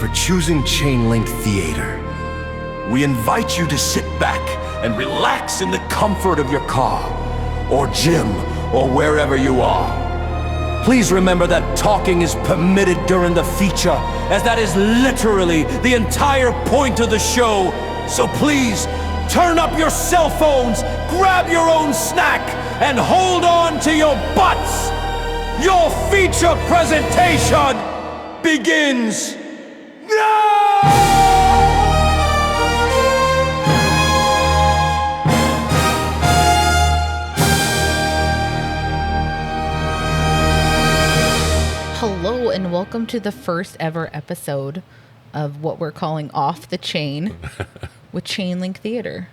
for choosing Chain Link Theater. We invite you to sit back and relax in the comfort of your car, or gym, or wherever you are. Please remember that talking is permitted during the feature, as that is literally the entire point of the show. So please, turn up your cell phones, grab your own snack, and hold on to your butts! Your feature presentation begins now! Hello and welcome to the first ever episode of what we're calling Off the Chain with Chain Link Theater.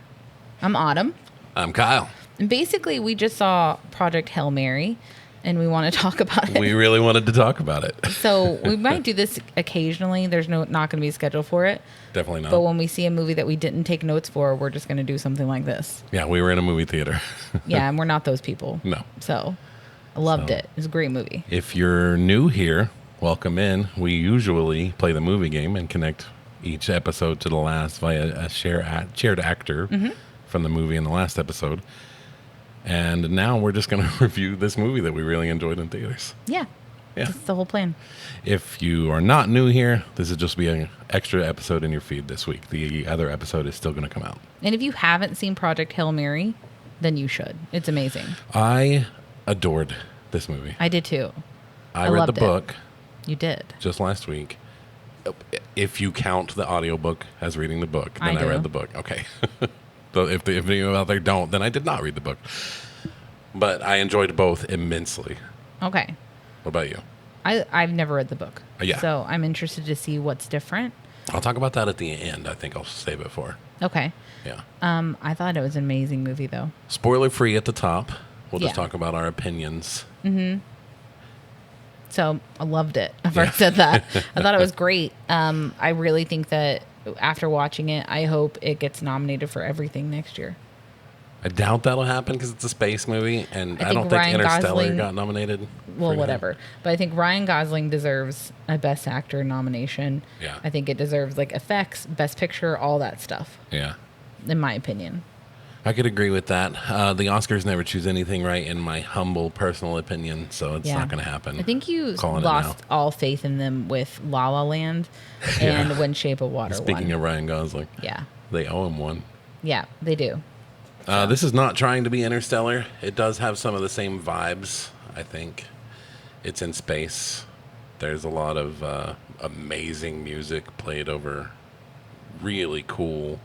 I'm Autumn. I'm Kyle. And basically we just saw Project Hail Mary and we want to talk about it. We really wanted to talk about it. So we might do this occasionally. There's not going to be a schedule for it. Definitely not. But when we see a movie that we didn't take notes for, we're just going to do something like this. Yeah, we were in a movie theater. Yeah, and we're not those people. No. So I loved it. It was a great movie. If you're new here, welcome in. We usually play the movie game and connect each episode to the last via a shared actor from the movie in the last episode. And now we're just going to review this movie that we really enjoyed in theaters. Yeah. That's the whole plan. If you are not new here, this is just be an extra episode in your feed this week. The other episode is still going to come out. And if you haven't seen Project Hail Mary, then you should. It's amazing. I adored this movie. I did too. I read the book. You did. Just last week. If you count the audiobook as reading the book, then I read the book. Okay. So if any of you out there don't, then I did not read the book. But I enjoyed both immensely. Okay. What about you? I've never read the book. Yeah. So I'm interested to see what's different. I'll talk about that at the end. I think I'll save it for. Okay. Yeah. I thought it was an amazing movie, though. Spoiler free at the top. We'll just Yeah. talk about our opinions. Mm-hmm. So I loved it. I first said that. I thought it was great. I really think that after watching it, I hope it gets nominated for everything next year. I doubt that'll happen because it's a space movie, and I don't think Ryan Interstellar Gosling got nominated. Well, whatever. But I think Ryan Gosling deserves a Best Actor nomination. Yeah. I think it deserves like effects, Best Picture, all that stuff. Yeah. In my opinion. I could agree with that. The Oscars never choose anything right, in my humble personal opinion, so it's not going to happen. I think you lost all faith in them with La La Land and When Shape of Water Speaking of Ryan Gosling. Yeah. They owe him one. Yeah, they do. This is not trying to be Interstellar. It does have some of the same vibes, I think. It's in space. There's a lot of amazing music played over really cool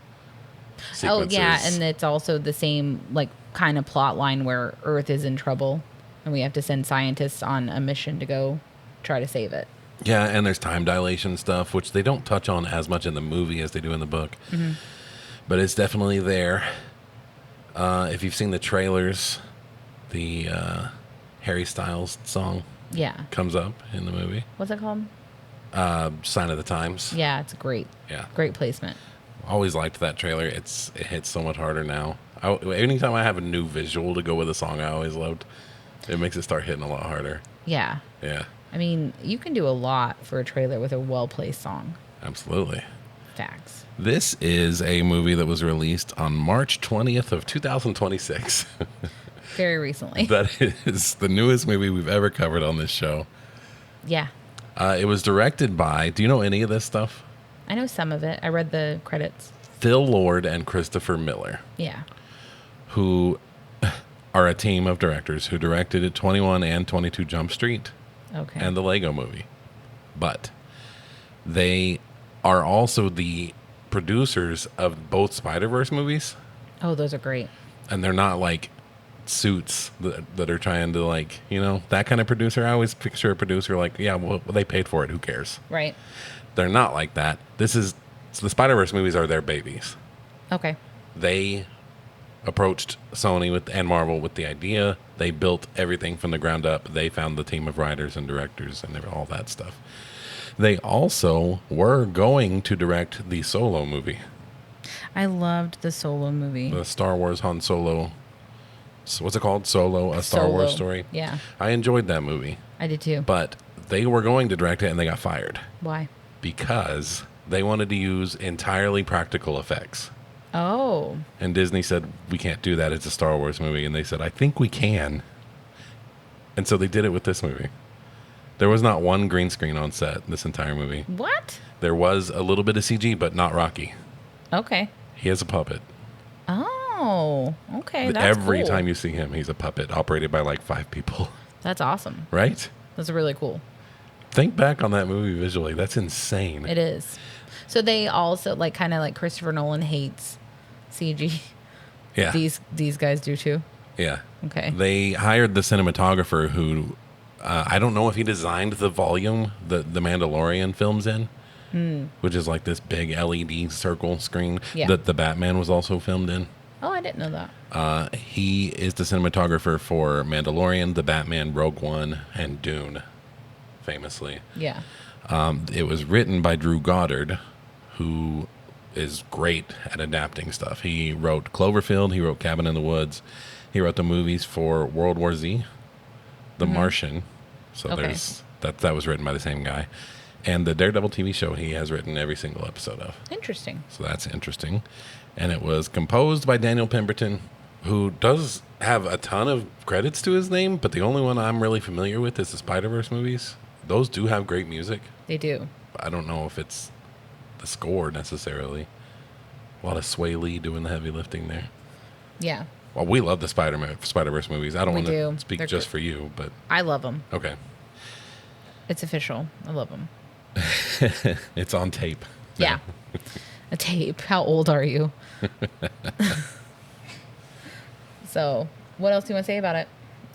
sequences. Oh, yeah, and it's also the same like kind of plot line where Earth is in trouble and we have to send scientists on a mission to go try to save it. Yeah, and there's time dilation stuff, which they don't touch on as much in the movie as they do in the book. Mm-hmm. But it's definitely there. If you've seen the trailers, the Harry Styles song comes up in the movie. What's it called? Sign of the Times. Yeah, it's great. Yeah. Great placement. Always liked that trailer. It hits so much harder now. Anytime I have a new visual to go with a song I always loved, it makes it start hitting a lot harder. Yeah. Yeah. I mean, you can do a lot for a trailer with a well-placed song. Absolutely. Facts. This is a movie that was released on March 20th of 2026. Very recently. That is the newest movie we've ever covered on this show. Yeah. It was directed by, do you know any of this stuff? I know some of it. I read the credits. Phil Lord and Christopher Miller. Yeah. Who are a team of directors who directed 21 and 22 Jump Street. Okay. And the Lego Movie. But they are also the producers of both Spider-Verse movies. Oh, those are great. And they're not like Suits that are trying to like, that kind of producer. I always picture a producer like, yeah, well, they paid for it. Who cares? Right. They're not like that. The Spider-Verse movies are their babies. Okay. They approached Sony and Marvel with the idea. They built everything from the ground up. They found the team of writers and directors and all that stuff. They also were going to direct the Solo movie. I loved the Solo movie. The Star Wars Han Solo. So what's it called? Solo, a Star Wars story. Yeah. I enjoyed that movie. I did too. But they were going to direct it and they got fired. Why? because they wanted to use entirely practical effects. Oh. And Disney said, we can't do that. It's a Star Wars movie. And they said, I think we can. And so they did it with this movie. There was not one green screen on set this entire movie. What? There was a little bit of CG, but not Rocky. Okay. He is a puppet. Oh, okay. That's Every cool. time you see him, he's a puppet operated by like 5 people. That's awesome. Right? That's really cool. Think back on that movie visually. That's insane. It is. So they also like kind of like Christopher Nolan hates CG. Yeah. These guys do too. Yeah. Okay. They hired the cinematographer who, I don't know if he designed the volume the Mandalorian films in, which is like this big LED circle screen that the Batman was also filmed in. Oh, I didn't know that. He is the cinematographer for Mandalorian, the Batman, Rogue One, and Dune, famously. Yeah. It was written by Drew Goddard, who is great at adapting stuff. He wrote Cloverfield. He wrote Cabin in the Woods. He wrote the movies for World War Z, The Martian. So there's that was written by the same guy. And the Daredevil TV show he has written every single episode of. Interesting. So that's interesting. And it was composed by Daniel Pemberton, who does have a ton of credits to his name, but the only one I'm really familiar with is the Spider-Verse movies. Those do have great music. They do. I don't know if it's the score necessarily. A lot of Sway Lee doing the heavy lifting there. Yeah. Well, we love the Spider-Verse movies. I don't want to speak They're just good. for you, but... I love them. Okay. It's official. I love them. It's on tape. Yeah. A tape. How old are you? So, what else do you want to say about it?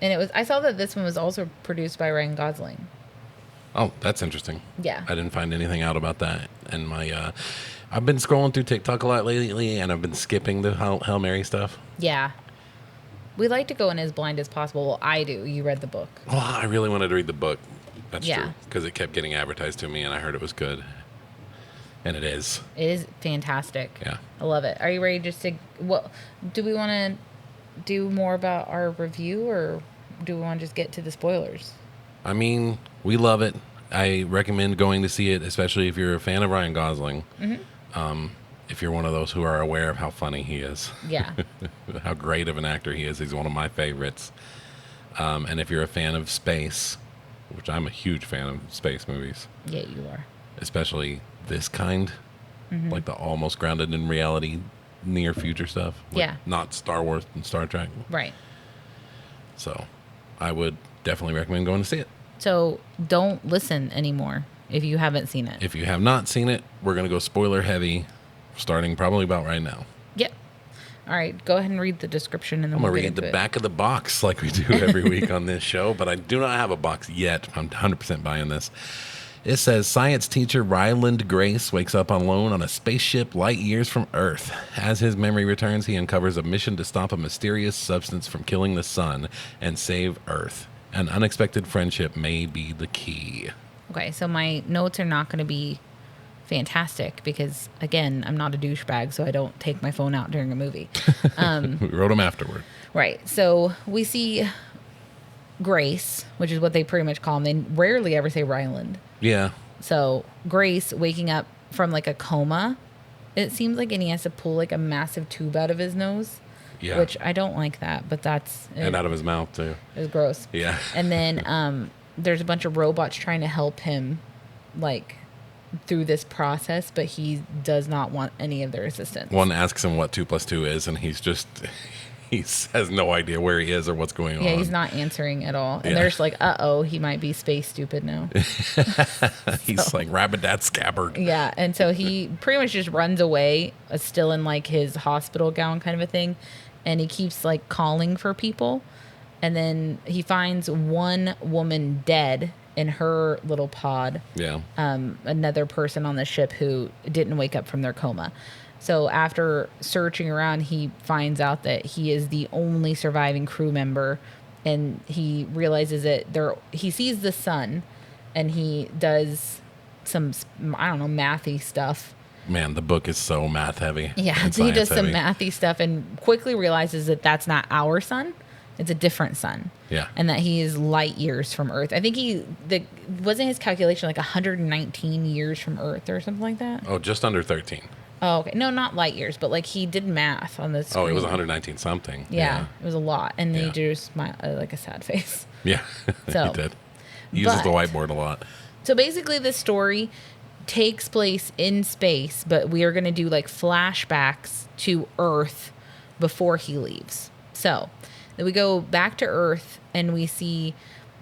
And I saw that this one was also produced by Ryan Gosling. Oh, that's interesting. Yeah. I didn't find anything out about that. And I've been scrolling through TikTok a lot lately, and I've been skipping the Hail Mary stuff. Yeah. We like to go in as blind as possible. Well, I do. You read the book. Well, I really wanted to read the book. That's Yeah. true. Because it kept getting advertised to me, and I heard it was good. And it is. It is fantastic. Yeah. I love it. Are you ready just to... Well, do we want to do more about our review, or do we want to just get to the spoilers? I mean, we love it. I recommend going to see it, especially if you're a fan of Ryan Gosling. If you're one of those who are aware of how funny he is. Yeah. How great of an actor he is. He's one of my favorites. And if you're a fan of space, which I'm a huge fan of space movies. Yeah, you are. Especially this kind. Like the almost grounded in reality, near future stuff. Like Yeah. Not Star Wars and Star Trek. Right. So I would definitely recommend going to see it. So don't listen anymore if you haven't seen it. If you have not seen it, we're going to go spoiler heavy, starting probably about right now. Yep. All right, go ahead and read the description, and then I'm we'll going to get read into the it. back of the box like we do every week on this show, but I do not have a box yet. I'm 100% buying this. It says, science teacher Ryland Grace wakes up alone on a spaceship light years from Earth. As his memory returns, he uncovers a mission to stop a mysterious substance from killing the sun and save Earth. An unexpected friendship may be the key. Okay, so my notes are not going to be fantastic because, again, I'm not a douchebag, so I don't take my phone out during a movie. We wrote them afterward. Right. So we see Grace, which is what they pretty much call him. They rarely ever say Ryland. Yeah. So Grace waking up from like a coma, it seems like, and he has to pull like a massive tube out of his nose. Yeah. Which I don't like that, but that's... And out of his mouth, too. It was gross. Yeah. And then there's a bunch of robots trying to help him, like, through this process, but he does not want any of their assistance. One asks him what 2 + 2 is, and he's just... He has no idea where he is or what's going on. Yeah, he's not answering at all. And Yeah. they're just like, uh-oh, he might be space stupid now. He's like Rabbidat Scabbard. Yeah, and so he pretty much just runs away, still in, like, his hospital gown kind of a thing. And he keeps, like, calling for people. And then he finds one woman dead in her little pod. Yeah. Another person on the ship who didn't wake up from their coma. So after searching around, he finds out that he is the only surviving crew member, and he realizes that he sees the sun, and he does some, I don't know, mathy stuff. Man, the book is so math heavy. Yeah, and so he does science some heavy. mathy stuff and quickly realizes that that's not our sun. It's a different sun. Yeah. And that he is light years from Earth. I think wasn't his calculation like 119 years from Earth or something like that? Oh, just under 13. Oh, okay. No, not light years, but like he did math on the screen. Oh, it was 119 something. Yeah, it was a lot. And then Yeah. he drew like a sad face. Yeah, So, he did. He uses the but- whiteboard a lot. So basically, this story takes place in space, but we are going to do like flashbacks to Earth before he leaves. So then we go back to Earth and we see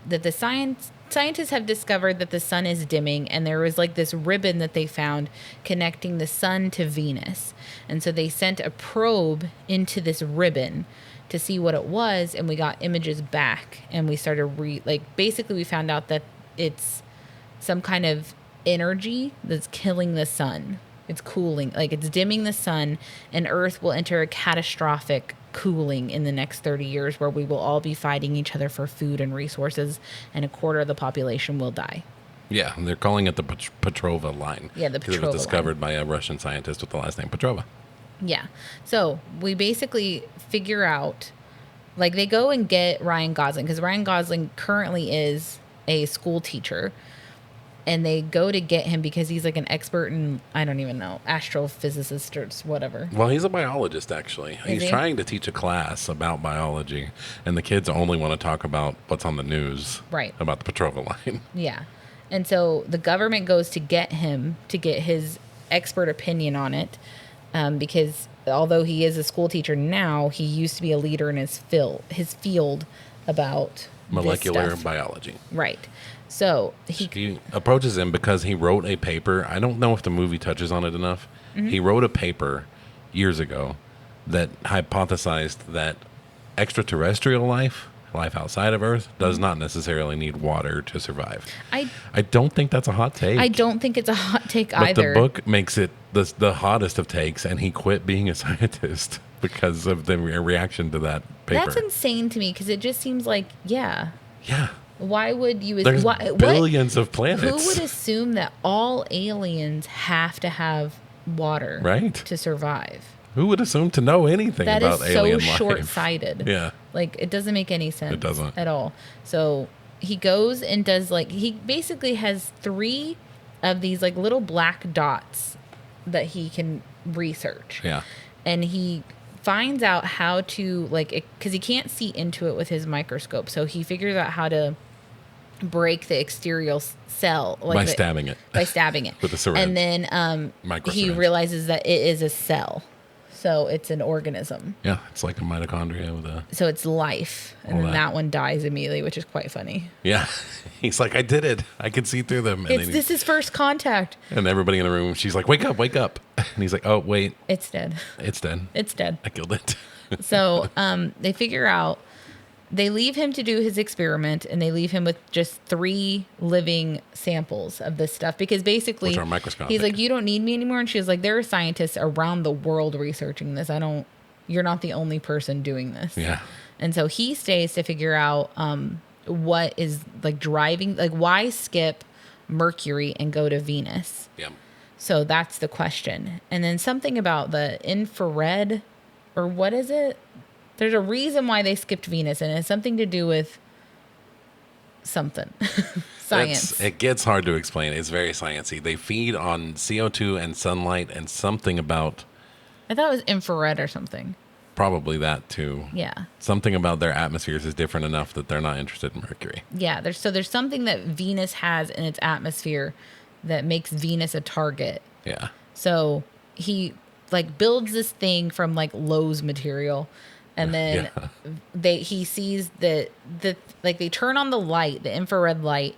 that the scientists have discovered that the sun is dimming, and there was like this ribbon that they found connecting the sun to Venus. And so they sent a probe into this ribbon to see what it was, and we got images back, and we started basically we found out that it's some kind of energy that's killing the sun. It's cooling, like it's dimming the sun, and Earth will enter a catastrophic cooling in the next 30 years where we will all be fighting each other for food and resources, and a quarter of the population will die. Yeah, and they're calling it the Petrova line. Yeah, the 'cause it Petrova was discovered by a Russian scientist with the last name Petrova. Yeah. So we basically figure out, like they go and get Ryan Gosling, because Ryan Gosling currently is a school teacher. And they go to get him because he's like an expert in, I don't even know, astrophysicist or whatever. Well, he's a biologist, actually. He's he? trying to teach a class about biology, and the kids only want to talk about what's on the news. Right. About the Petrova line. Yeah. And so the government goes to get him to get his expert opinion on it, because although he is a school teacher now, he used to be a leader in his field about Molecular this stuff. biology. Right. So He approaches him because he wrote a paper. I don't know if the movie touches on it enough. Mm-hmm. He wrote a paper years ago that hypothesized that extraterrestrial life outside of Earth, does not necessarily need water to survive. I don't think that's a hot take. I don't think it's a hot take but either. the book makes it the hottest of takes, and he quit being a scientist because of the reaction to that paper. That's insane to me, because it just seems like, yeah. Why would you? There's billions of planets. Who would assume that all aliens have to have water to survive? Who would assume to know anything about alien life? That is so short-sighted. Yeah. Like, it doesn't make any sense. It doesn't. At all. So he goes and does, like, he basically has 3 of these, like, little black dots that he can research. Yeah. And he finds out how to, like, because he can't see into it with his microscope. So he figures out how to break the exterior cell. Like by stabbing it. By stabbing it. With a syringe. And then he realizes that it is a cell. So it's an organism. Yeah, it's like a mitochondria with a... So it's life. And then that one dies immediately, which is quite funny. Yeah. He's like, I did it. I can see through them. And This is first contact. And everybody in the room, she's like, wake up, wake up. And he's like, oh, wait. It's dead. It's dead. It's dead. I killed it. So they figure out, they leave him to do his experiment, and they leave him with just 3 living samples of this stuff, because basically Which are microscopic. he's like, you don't need me anymore. And she's like, there are scientists around the world researching this. You're not the only person doing this. Yeah. And so he stays to figure out what is like driving, like why skip Mercury and go to Venus. Yeah. So that's the question. And then something about the infrared, or what is it? There's a reason why they skipped Venus, and it's something to do with something. Science. It gets hard to explain. It's very sciencey. They feed on CO2 and sunlight, and something about... I thought it was infrared or something. Probably that too. Yeah. Something about their atmospheres is different enough that they're not interested in Mercury. Yeah. There's something that Venus has in its atmosphere that makes Venus a target. Yeah. So he like builds this thing from like Lowe's material. And then he sees that like they turn on the light, the infrared light,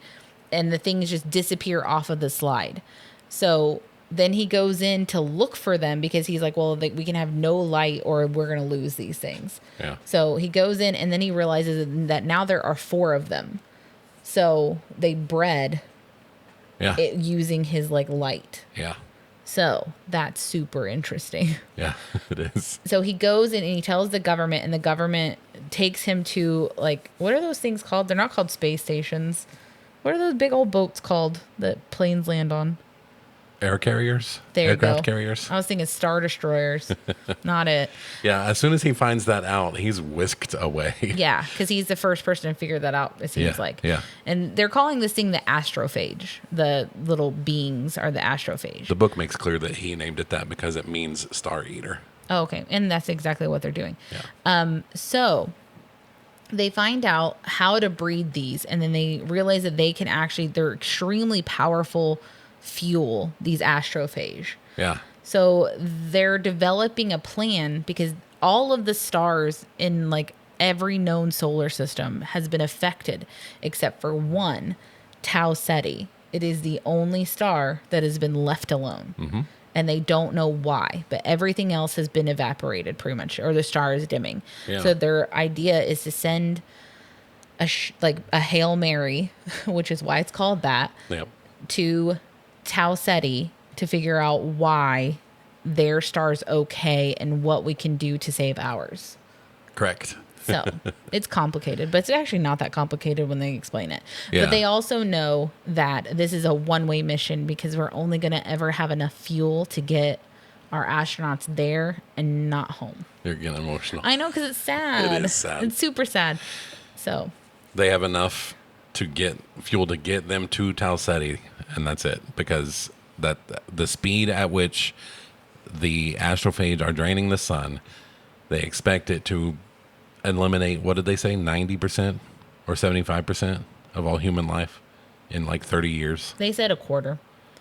and the things just disappear off of the slide. So then he goes in to look for them, because he's like, well, we can have no light or we're going to lose these things. Yeah. So he goes in, and then he realizes that now there are 4 of them. So they bred it using his like light. Yeah. So that's super interesting. Yeah, it is. So he goes in and he tells the government, and the government takes him to, like, what are those things called? They're not called space stations. What are those big old boats called that planes land on? air carriers, There aircraft you go. carriers. I was thinking Star Destroyers. Not it. Yeah, as soon as he finds that out, he's whisked away. Yeah, because he's the first person to figure that out, it seems Yeah, like. yeah. And they're calling this thing the astrophage. The little beings are the astrophage. The book makes clear that he named it that because it means star eater. Oh, okay. And that's exactly what they're doing. Yeah. So they find out how to breed these, and then they realize that they're extremely powerful fuel, these astrophage. Yeah. So they're developing a plan because all of the stars in like every known solar system has been affected except for one, Tau Ceti. It is the only star that has been left alone. Mm-hmm. And they don't know why, but everything else has been evaporated pretty much, or the star is dimming. Yeah. So their idea is to send a Hail Mary, which is why it's called that, Yep. to Tau Ceti to figure out why their star's okay and what we can do to save ours. Correct. So it's complicated, but it's actually not that complicated when they explain it. Yeah. But they also know that this is a one-way mission because we're only going to ever have enough fuel to get our astronauts there and not home. You're getting emotional. I know, because it's sad. It is sad. It's super sad. So They have enough to get fuel to get them to Tau Ceti, and that's it. Because that the speed at which the astrophage are draining the sun, they expect it to eliminate, what did they say, 90% or 75% of all human life in like 30 years. they said a quarter.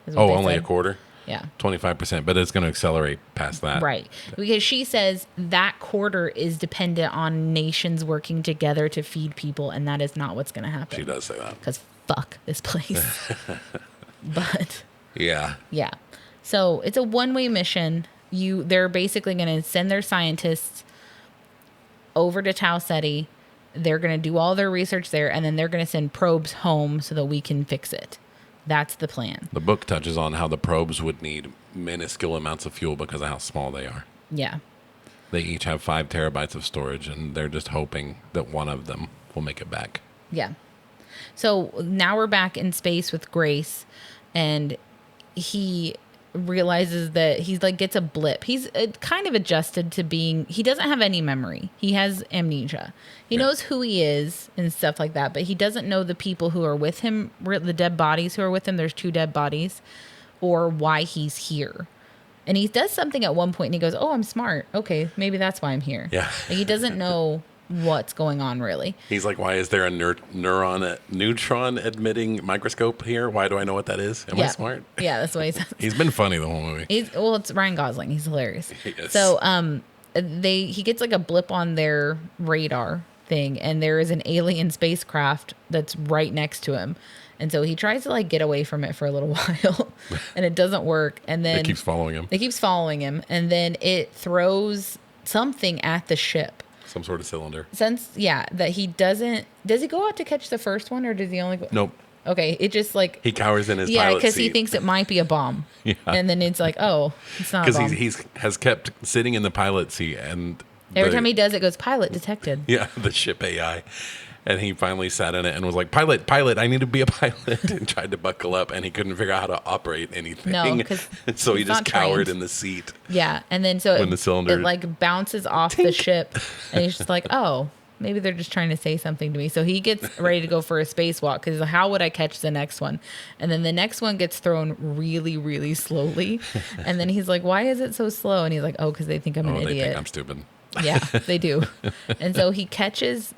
Is what Oh, they only said. a quarter? Yeah. 25%, but it's going to accelerate past that. Right. Because she says that quarter is dependent on nations working together to feed people, and that is not what's going to happen. She does say that. Because fuck this place. But Yeah. yeah. So it's a one-way mission. They're basically going to send their scientists over to Tau Ceti. They're going to do all their research there, and then they're going to send probes home so that we can fix it. That's the plan. The book touches on how the probes would need minuscule amounts of fuel because of how small they are. Yeah. They each have 5 terabytes of storage, and they're just hoping that one of them will make it back. Yeah. So now we're back in space with Grace, and he realizes that he's like gets a blip. He's kind of adjusted to being, he doesn't have any memory. He has amnesia. He knows who he is and stuff like that, but he doesn't know the people who are with him, the dead bodies who are with him. There's 2 dead bodies, or why he's here. And he does something at one point and he goes, "Oh, I'm smart. Okay, maybe that's why I'm here." Yeah. Like, he doesn't know what's going on really. He's like, why is there a neutron emitting microscope here? Why do I know what that is? Am I smart? Yeah, that's what he says. He's been funny the whole movie. It's Ryan Gosling. He's hilarious. Yes. So he gets like a blip on their radar thing, and there is an alien spacecraft that's right next to him. And so he tries to like get away from it for a little while, and it doesn't work. And then It keeps following him. It keeps following him, and then it throws something at the ship. Some sort of cylinder. That he doesn't. Does he go out to catch the first one, or does he only go? Nope. Okay, it just like He cowers in his yeah, pilot because seat. he thinks it might be a bomb. Yeah. And then it's like, oh, it's not a Because bomb. he has kept sitting in the pilot seat, and Every time he does, it goes pilot detected. Yeah, the ship AI. And he finally sat in it and was like, pilot, I need to be a pilot, and tried to buckle up, and he couldn't figure out how to operate anything. No, 'cause so he he's just not cowered trained. in the seat. Yeah, and then so When the cylinder- it like bounces off the ship, and he's just like, oh, maybe they're just trying to say something to me. So he gets ready to go for a spacewalk because how would I catch the next one? And then the next one gets thrown really, really slowly, and then he's like, why is it so slow? And he's like, oh, because they think I'm an They idiot. think I'm stupid. Yeah, they do. And so he catches.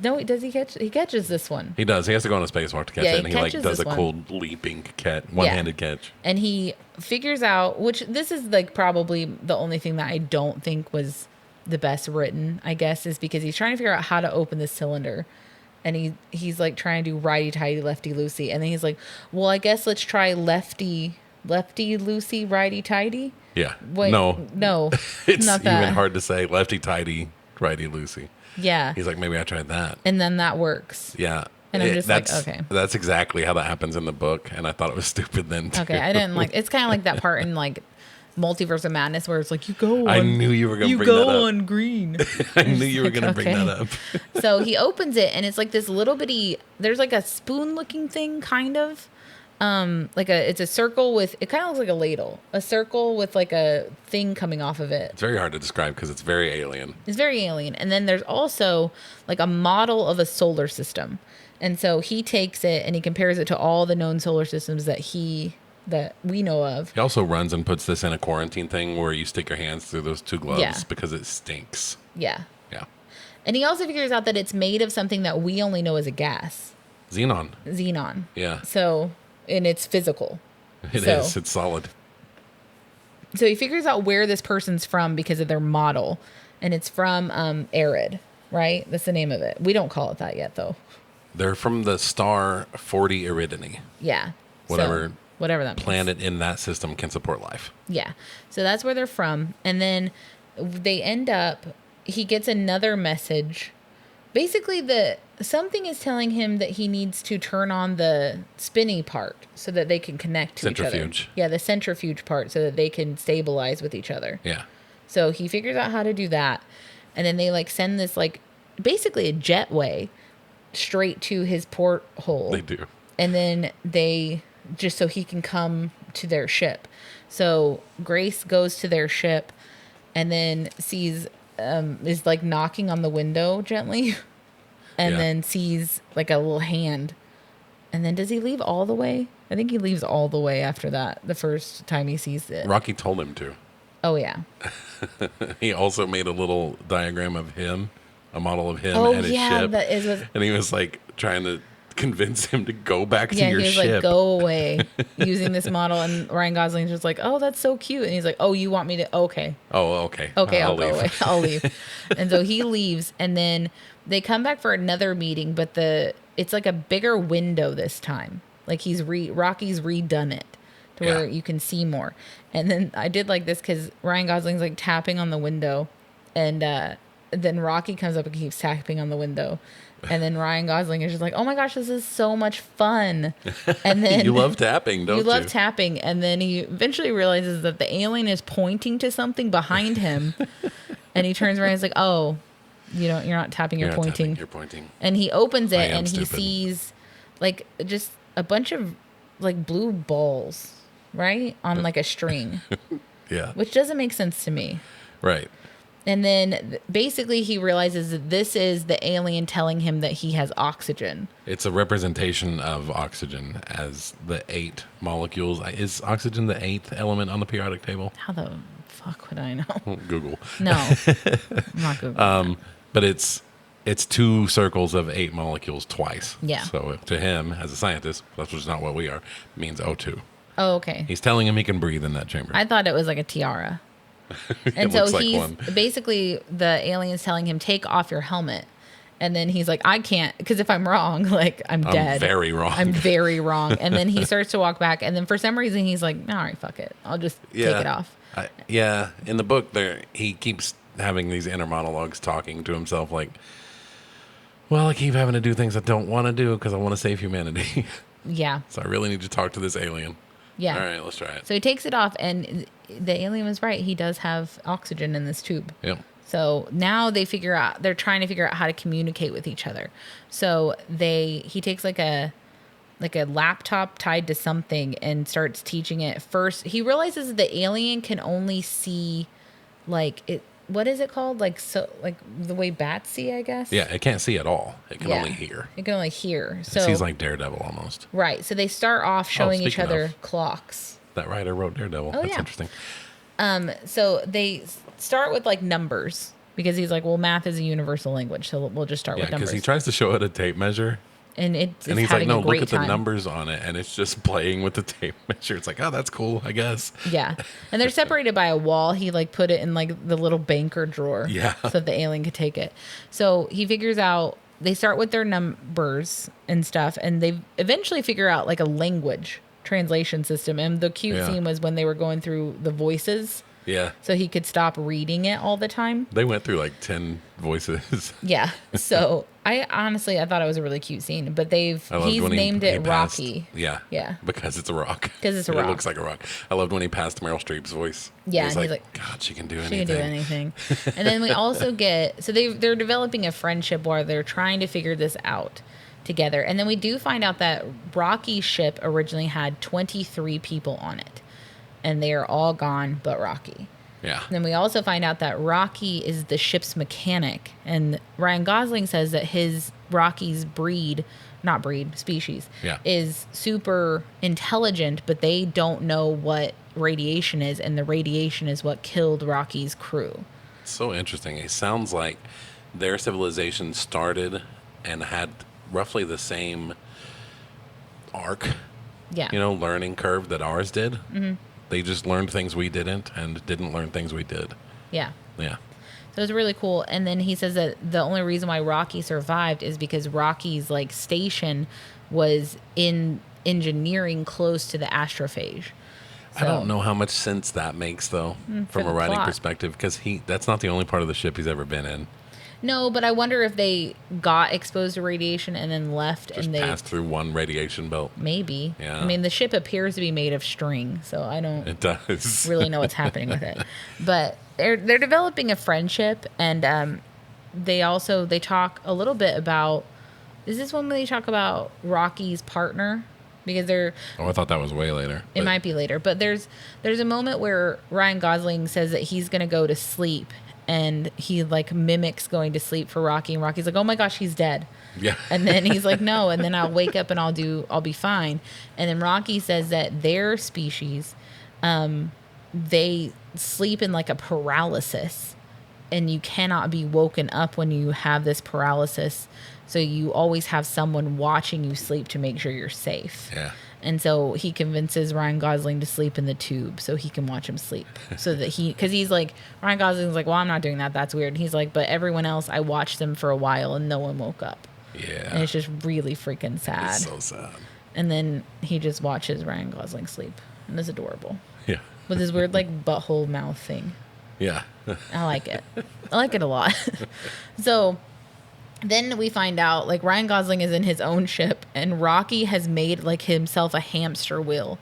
No, does he catch? He catches this one. He does. He has to go on a spacewalk to catch Yeah, it, he and he like catches does a this one. cool leaping one-handed catch. And he figures out, which this is like probably the only thing that I don't think was the best written, I guess, is because he's trying to figure out how to open the cylinder. And he's like trying to do righty-tighty, lefty-loosey. And then he's like, well, I guess let's try lefty-loosey, righty-tighty. Yeah. Wait, no. It's not that. even hard to say lefty-tighty, righty-loosey. Yeah. He's like, maybe I tried that. And then that works. Yeah. And I'm just like, that's, okay. That's exactly how that happens in the book, and I thought it was stupid then, too. Okay, I didn't like. It's kind of like that part in like Multiverse of Madness where it's like you go. I on, knew you were going to you bring that go up. on green. I knew you were like, going to bring okay. that up. So he opens it, and it's like this little bitty. There's like a spoon-looking thing, kind of, It's a circle with, it kind of looks like a ladle, a circle with like a thing coming off of it. It's very hard to describe because it's very alien. It's very alien. And then there's also like a model of a solar system. And so he takes it and he compares it to all the known solar systems that we know of. He also runs and puts this in a quarantine thing where you stick your hands through those 2 gloves Yeah. because it stinks. Yeah. Yeah. And he also figures out that it's made of something that we only know as a gas. Xenon. Yeah. So, and it's physical. It is. It's solid. So he figures out where this person's from because of their model. And it's from Arid, right? That's the name of it. We don't call it that yet, though. They're from the star 40 Eridani. Yeah. Whatever that planet means. in that system can support life. Yeah. So that's where they're from. And then they end up, he gets another message. Basically, something is telling him that he needs to turn on the spinny part so that they can connect to each other. Centrifuge. Yeah, the centrifuge part so that they can stabilize with each other. Yeah. So he figures out how to do that. And then they like send this like basically a jetway straight to his porthole. They do. And then they just so he can come to their ship. So Grace goes to their ship and then sees is like knocking on the window gently and then sees like a little hand. And then does he leave all the way? I think he leaves all the way after that, the first time he sees it. Rocky told him to. Oh, yeah. He also made a little diagram of him, a model of him and his ship. That is what, And he was like trying to convince him to go back to yeah, your he was ship. like, go away using this model. And Ryan Gosling's just like, oh, that's so cute. And he's like, oh, you want me to? Okay. Oh, okay. Okay, I'll go leave. away. I'll leave. And so he leaves, and then they come back for another meeting, but it's like a bigger window this time. Like Rocky's redone it to where you can see more. And then I did like this because Ryan Gosling's like tapping on the window, and then Rocky comes up and keeps tapping on the window. And then Ryan Gosling is just like, oh my gosh, this is so much fun. And then You love tapping, don't you? You love tapping. And then he eventually realizes that the alien is pointing to something behind him. And he turns around and he's like, oh, you're not tapping, you're pointing. Tapping, you're pointing. And he opens it and he stupid. sees like just a bunch of like blue balls, right? On like a string, Yeah. which doesn't make sense to me. Right. And then basically he realizes that this is the alien telling him that he has oxygen. It's a representation of oxygen as the 8 molecules. Is oxygen the 8th element on the periodic table? How the fuck would I know? Google. No, I'm not Googling. But it's 2 circles of 8 molecules twice. Yeah. So to him, as a scientist, that's just not what we are, means O2. Oh, okay. He's telling him he can breathe in that chamber. I thought it was like a tiara. And so looks like he's one. basically, the alien's telling him, take off your helmet. And then he's like, I can't, because if I'm wrong, like I'm dead. I'm very wrong. I'm very wrong. And then he starts to walk back. And then for some reason, he's like, all right, fuck it. I'll just take it off. In the book, he keeps having these inner monologues talking to himself like, well, I keep having to do things I don't want to do because I want to save humanity. Yeah. So I really need to talk to this alien. Yeah. All right, let's try it. So he takes it off, and the alien was right. He does have oxygen in this tube. Yep. So now they're trying to figure out how to communicate with each other. So he takes like a laptop tied to something and starts teaching it. First, he realizes that the alien can only see like it. What is it called? Like the way bats see, I guess. Yeah, it can't see at all. It can only hear. It can only hear. It So sees like Daredevil almost. right. So they start off showing each speaking other of. clocks. That writer wrote Daredevil. Oh, That's yeah. interesting. So they start with like numbers because he's like, well, math is a universal language, so we'll just start Yeah, with numbers. because he tries to show it a tape measure. And it's And he's like, having no, a great look at time. the numbers on it. And it's just playing with the tape measure. It's like, oh, that's cool, I guess. Yeah. And they're separated by a wall. He like put it in like the little banker drawer. Yeah. So that the alien could take it. So he figures out, they start with their numbers and stuff. And they eventually figure out like a language translation system. And the cute scene was when they were going through the voices. Yeah. So he could stop reading it all the time. They went through like 10 voices. Yeah. So I thought it was a really cute scene, but he's when named he it passed- Rocky. Yeah. Yeah. Because it's a rock. 'Cause it's a It rock. looks like a rock. I loved when he passed Meryl Streep's voice. Yeah, He's and he's like, like, God, she can do She anything. can do anything. And then we also get, so they're developing a friendship where they're trying to figure this out together. And then we do find out that Rocky's ship originally had 23 people on it, and they are all gone but Rocky. Yeah. And then we also find out that Rocky is the ship's mechanic, and Ryan Gosling says that Rocky's species Yeah. is super intelligent, but they don't know what radiation is, and the radiation is what killed Rocky's crew. So interesting. It sounds like their civilization started and had roughly the same arc, Yeah. learning curve that ours did. Mm-hmm. They just learned things we didn't and didn't learn things we did. Yeah. Yeah. So it's really cool. And then he says that the only reason why Rocky survived is because Rocky's station was in engineering close to the astrophage. I don't know how much sense that makes, though, from a writing perspective, because that's not the only part of the ship he's ever been in. No, but I wonder if they got exposed to radiation and then left Just and they passed through one radiation belt. Maybe. Yeah. I mean, the ship appears to be made of string, so I don't It does. really know what's happening with it. But they're developing a friendship, and they talk a little bit about. Is this when they talk about Rocky's partner? Because they're. Oh, I thought that was way later. It might be later, but there's a moment where Ryan Gosling says that he's gonna go to sleep, and he mimics going to sleep for Rocky, and Rocky's like, "Oh my gosh, he's dead." Yeah. And then he's like, "No," and then I'll wake up and I'll be fine. And then Rocky says that their species, they sleep in a paralysis, and you cannot be woken up when you have this paralysis. So you always have someone watching you sleep to make sure you're safe. Yeah. And so he convinces Ryan Gosling to sleep in the tube so he can watch him sleep. So that because he's like, Ryan Gosling's like, well, I'm not doing that. That's weird. And he's like, but everyone else, I watched them for a while and no one woke up. Yeah. And it's just really freaking sad. It's so sad. And then he just watches Ryan Gosling sleep. And it's adorable. Yeah. With his weird butthole mouth thing. Yeah. I like it. I like it a lot. So then we find out Ryan Gosling is in his own ship, and Rocky has made himself a hamster wheel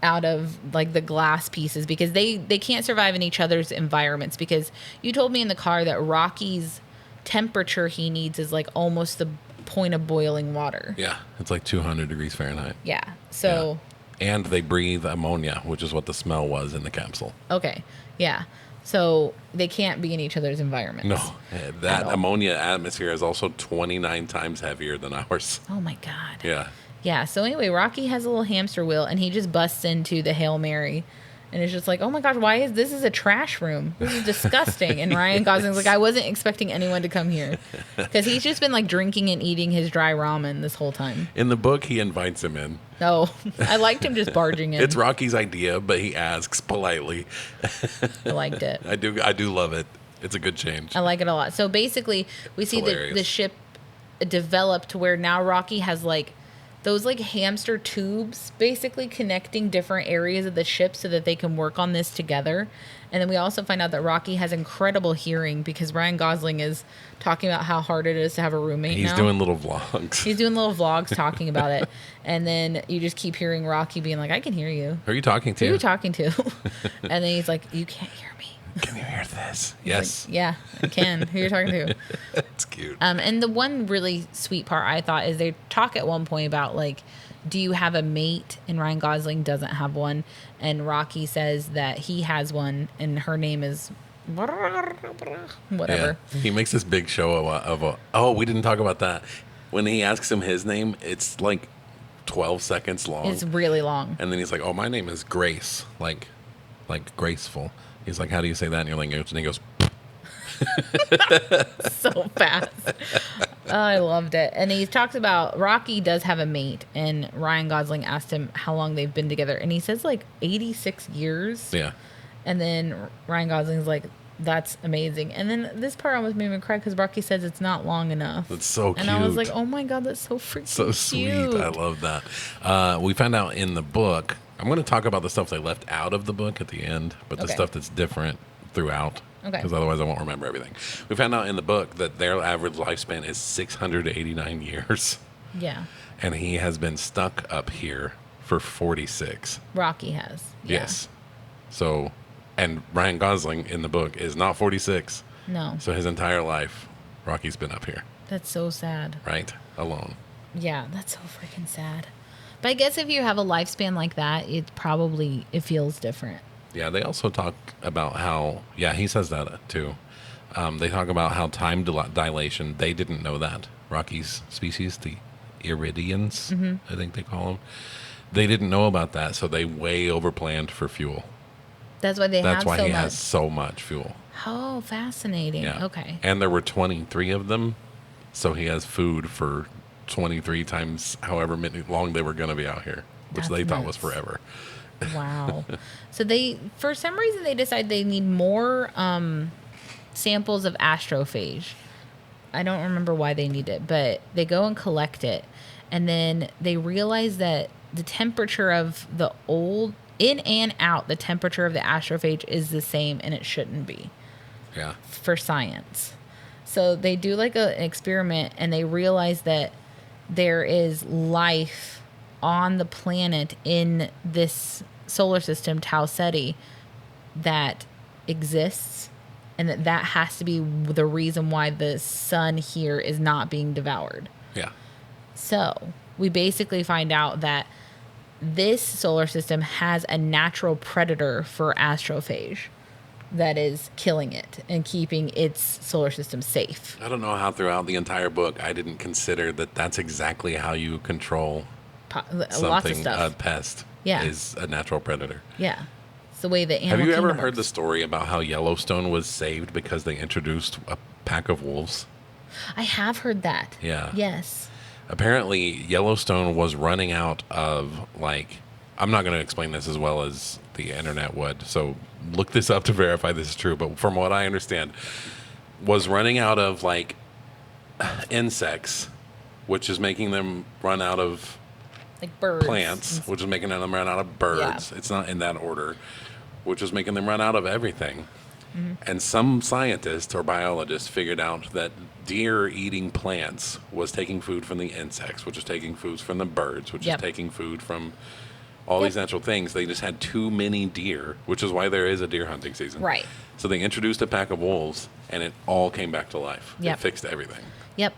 out of the glass pieces, because they can't survive in each other's environments, because you told me in the car that Rocky's temperature he needs is almost the point of boiling water. Yeah. It's 200 degrees Fahrenheit. Yeah. So. Yeah. And they breathe ammonia, which is what the smell was in the capsule. Okay. Yeah. So they can't be in each other's environments. No, that ammonia atmosphere is also 29 times heavier than ours. Oh my God. Yeah. Yeah. So anyway, Rocky has a little hamster wheel, and he just busts into the Hail Mary, and it's just oh my gosh, why is this a trash room? This is disgusting. And Ryan Gosling's I wasn't expecting anyone to come here, because he's just been drinking and eating his dry ramen this whole time. In the book, he invites him in. Oh, I liked him just barging in. It's Rocky's idea, but he asks politely. I liked it. I do love it. It's a good change. I like it a lot. So basically, we see the ship develop to where now Rocky has those hamster tubes basically connecting different areas of the ship so that they can work on this together. And then we also find out that Rocky has incredible hearing, because Ryan Gosling is talking about how hard it is to have a roommate. He's doing little vlogs. He's doing little vlogs talking about it. And then you just keep hearing Rocky being I can hear you. Who are you talking to? Who are you talking to? And then he's like, you can't hear me. Can you hear this? Yes. Yeah, I can. Who you're talking to? It's cute. And the one really sweet part I thought is they talk at one point about do you have a mate? And Ryan Gosling doesn't have one, and Rocky says that he has one, and her name is whatever. Yeah. He makes this big show oh, we didn't talk about that. When he asks him his name, it's 12 seconds long. It's really long. And then he's like, oh, my name is Grace, like graceful. He's like, how do you say that in your language? And he goes, so fast. Oh, I loved it. And he talks about Rocky does have a mate, and Ryan Gosling asked him how long they've been together, and he says 86 years. Yeah. And then Ryan Gosling's like, that's amazing. And then this part almost made me cry, because Rocky says it's not long enough. It's so cute. And I was like, oh my God, that's so freaking so sweet. cute. I love that. We found out in the book, I'm going to talk about the stuff they left out of the book at the end, but the stuff that's different throughout. Okay. Because otherwise I won't remember everything. We found out in the book that their average lifespan is 689 years. Yeah. And he has been stuck up here for 46. Rocky has. Yeah. Yes. So, and Ryan Gosling in the book is not 46. No. So his entire life, Rocky's been up here. That's so sad. Right? alone. Yeah, that's so freaking sad. But I guess if you have a lifespan like that, it feels different. Yeah, they also talk about how, he says that too. They talk about how time dilation, they didn't know that. Rocky's species, the Iridians, I think they call them. They didn't know about that, so they way overplanned for fuel. That's why That's why he has so much fuel. Oh, fascinating. Yeah. Okay. And there were 23 of them, so he has food for 23 times however long they were going to be out here, which they thought was forever. Wow. So for some reason, they decide they need more samples of astrophage. I don't remember why they need it, but they go and collect it. And then they realize that the temperature of the in and out, the temperature of the astrophage is the same, and it shouldn't be. Yeah. For science. So they do like an experiment, and they realize that there is life on the planet in this solar system, Tau Ceti, that exists, and that has to be the reason why the sun here is not being devoured. Yeah. So we basically find out that this solar system has a natural predator for astrophage that is killing it and keeping its solar system safe. I don't know how throughout the entire book I didn't consider that that's exactly how you control Lots of stuff. A pest Yeah. is a natural predator. Yeah. It's the way the animal Have you ever kingdom heard the works. story about how Yellowstone was saved because they introduced a pack of wolves? I have heard that. Yeah. Yes. Apparently, Yellowstone was running out of, I'm not going to explain this as well as the internet would, so look this up to verify this is true, but from what I understand, was running out of, insects, which is making them run out of Like birds. plants, which is making them run out of birds. Yeah. It's not in that order, which is making them run out of everything. And some scientists or biologists figured out that deer eating plants was taking food from the insects, which is taking food from the birds, which is taking food from all these natural things. They just had too many deer, which is why there is a deer hunting season. Right. So they introduced a pack of wolves, and it all came back to life. Yep. It fixed everything. Yep.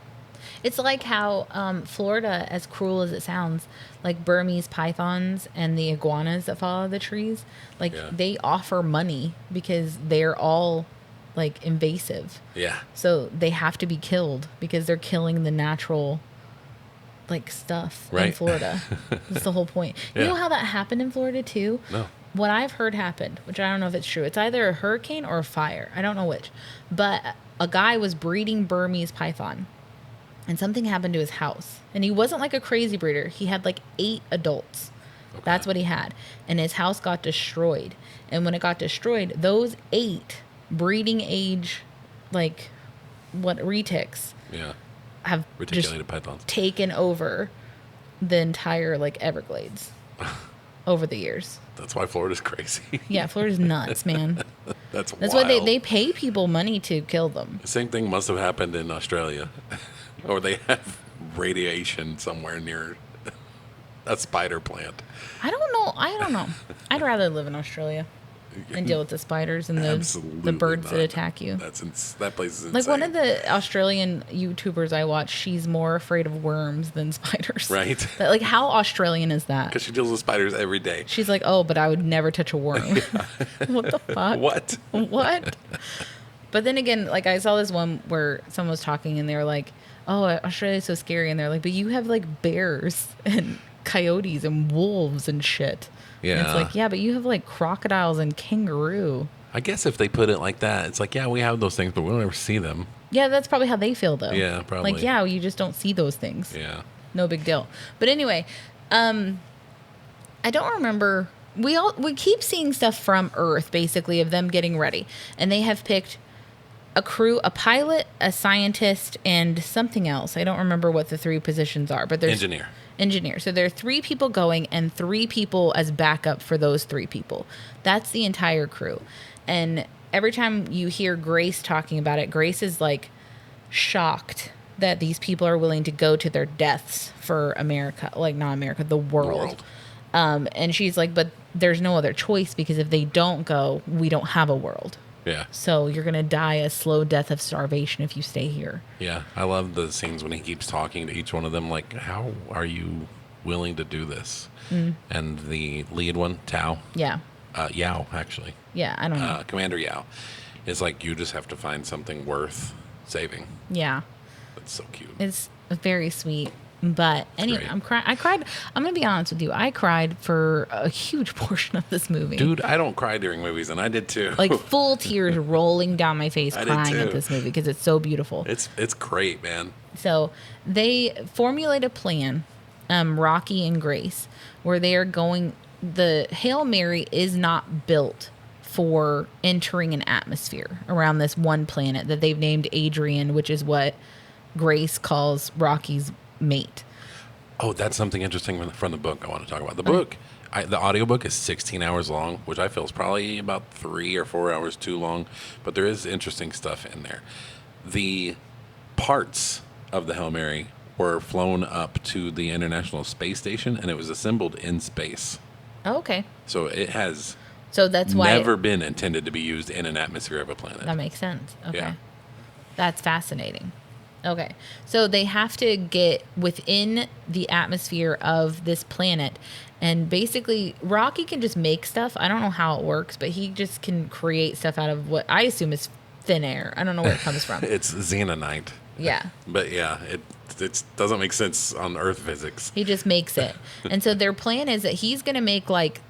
It's like how Florida, as cruel as it sounds, like Burmese pythons and the iguanas that fall out of the trees, they offer money because they're all invasive. Yeah. So they have to be killed because they're killing the natural stuff in Florida. That's the whole point. You know how that happened in Florida too? No. What I've heard happened, which I don't know if it's true. It's either a hurricane or a fire. I don't know which. But a guy was breeding Burmese python. And something happened to his house. And he wasn't a crazy breeder. He had 8 adults. Okay. That's what he had. And his house got destroyed. And when it got destroyed, those 8 breeding age, retics, have reticulated pythons taken over the entire Everglades over the years. That's why Florida's crazy. Yeah, Florida's nuts, man. That's wild. why they pay people money to kill them. The same thing must have happened in Australia. Or they have radiation somewhere near a spider plant. I don't know. I'd rather live in Australia and deal with the spiders and the birds that attack you. That place is insane. One of the Australian YouTubers I watch, she's more afraid of worms than spiders. Right. How Australian is that? Because she deals with spiders every day. She's like, oh, but I would never touch a worm. What the fuck? What? What? But then again, I saw this one where someone was talking and they were like, oh, Australia's so scary. And they're like, but you have bears and coyotes and wolves and shit. Yeah. And it's but you have crocodiles and kangaroo. I guess if they put it like that, it's we have those things, but we don't ever see them. Yeah, that's probably how they feel though. Yeah, probably. You just don't see those things. Yeah. No big deal. But anyway, I don't remember. We keep seeing stuff from Earth, basically, of them getting ready. And they have picked a crew, a pilot, a scientist, and something else. I don't remember what the 3 positions are, but there's engineer. So there are 3 people going and 3 people as backup for those 3 people. That's the entire crew. And every time you hear Grace talking about it, Grace is shocked that these people are willing to go to their deaths for America, not America, the world. And she's like, but there's no other choice because if they don't go, we don't have a world. Yeah. So you're going to die a slow death of starvation if you stay here. Yeah. I love the scenes when he keeps talking to each one of them. Like, how are you willing to do this? And the lead one, Tau, Yeah. Yao, actually, Yeah, I don't know. Commander Yao, is like, you just have to find something worth saving. Yeah. That's so cute. It's very sweet. But anyway, great. I'm crying. I cried. I'm going to be honest with you. I cried for a huge portion of this movie. Dude, I don't cry during movies, and I did too. Like full tears rolling down my face I did crying at too. this movie because it's so beautiful. It's great, man. So they formulate a plan, Rocky and Grace, where they are going. The Hail Mary is not built for entering an atmosphere around this one planet that they've named Adrian, which is what Grace calls Rocky's mate. Oh, that's something interesting from the book I want to talk about. The book, the audiobook is 16 hours long, which I feel is probably about 3 or 4 hours too long, but there is interesting stuff in there. The parts of the Hail Mary were flown up to the International Space Station, and it was assembled in space. Oh, okay. So it has So that's why never been intended to be used in an atmosphere of a planet. that makes sense. Okay. Yeah. That's fascinating. Okay. So they have to get within the atmosphere of this planet. And basically, Rocky can just make stuff. I don't know how it works, but he just can create stuff out of what I assume is thin air. I don't know where it comes from. It's xenonite. Yeah. But yeah, it doesn't make sense on Earth physics. He just makes it. And so their plan is that he's going to make like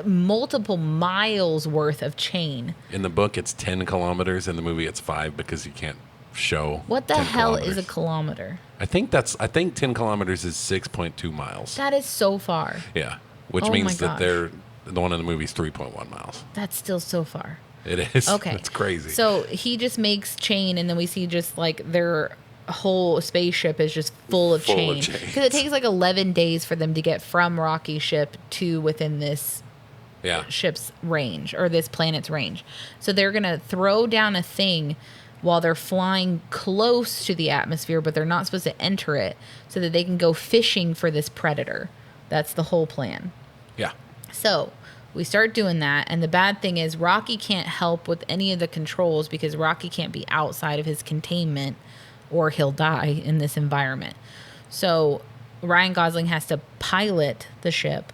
multiple miles worth of chain. In the book, it's 10 kilometers. In the movie, it's 5 because you can't show. What the 10 hell kilometers. is a kilometer? I think 10 kilometers is 6.2 miles. That is so far. Yeah, which Oh my means that gosh. the one in the movie is 3.1 miles. That's still so far. It is. Okay. It's crazy. So he just makes chain, and then we see just like their whole spaceship is just full of Full of chain. chains. Because it takes like 11 days for them to get from Rocky's ship to within this yeah. ship's range or this planet's range. So they're going to throw down a thing while they're flying close to the atmosphere, but they're not supposed to enter it so that they can go fishing for this predator. That's the whole plan. Yeah. So we start doing that, and the bad thing is Rocky can't help with any of the controls because Rocky can't be outside of his containment or he'll die in this environment. So Ryan Gosling has to pilot the ship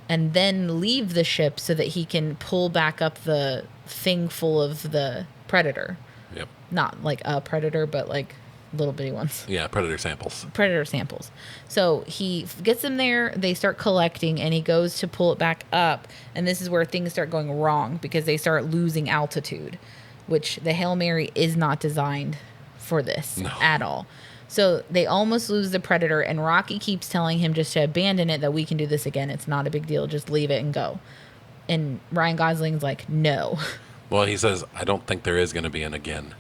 and then leave the ship so that he can pull back up the thing full of the predator. Yep. Not like a predator, but like little bitty ones. Yeah, predator samples. Predator samples. So he gets them there, they start collecting, and he goes to pull it back up. And this is where things start going wrong because they start losing altitude, which the Hail Mary is not designed for this at all. So they almost lose the predator, and Rocky keeps telling him just to abandon it, that we can do this again. It's not a big deal. Just leave it and go. And Ryan Gosling's like, no. Well, he says, I don't think there is going to be an again.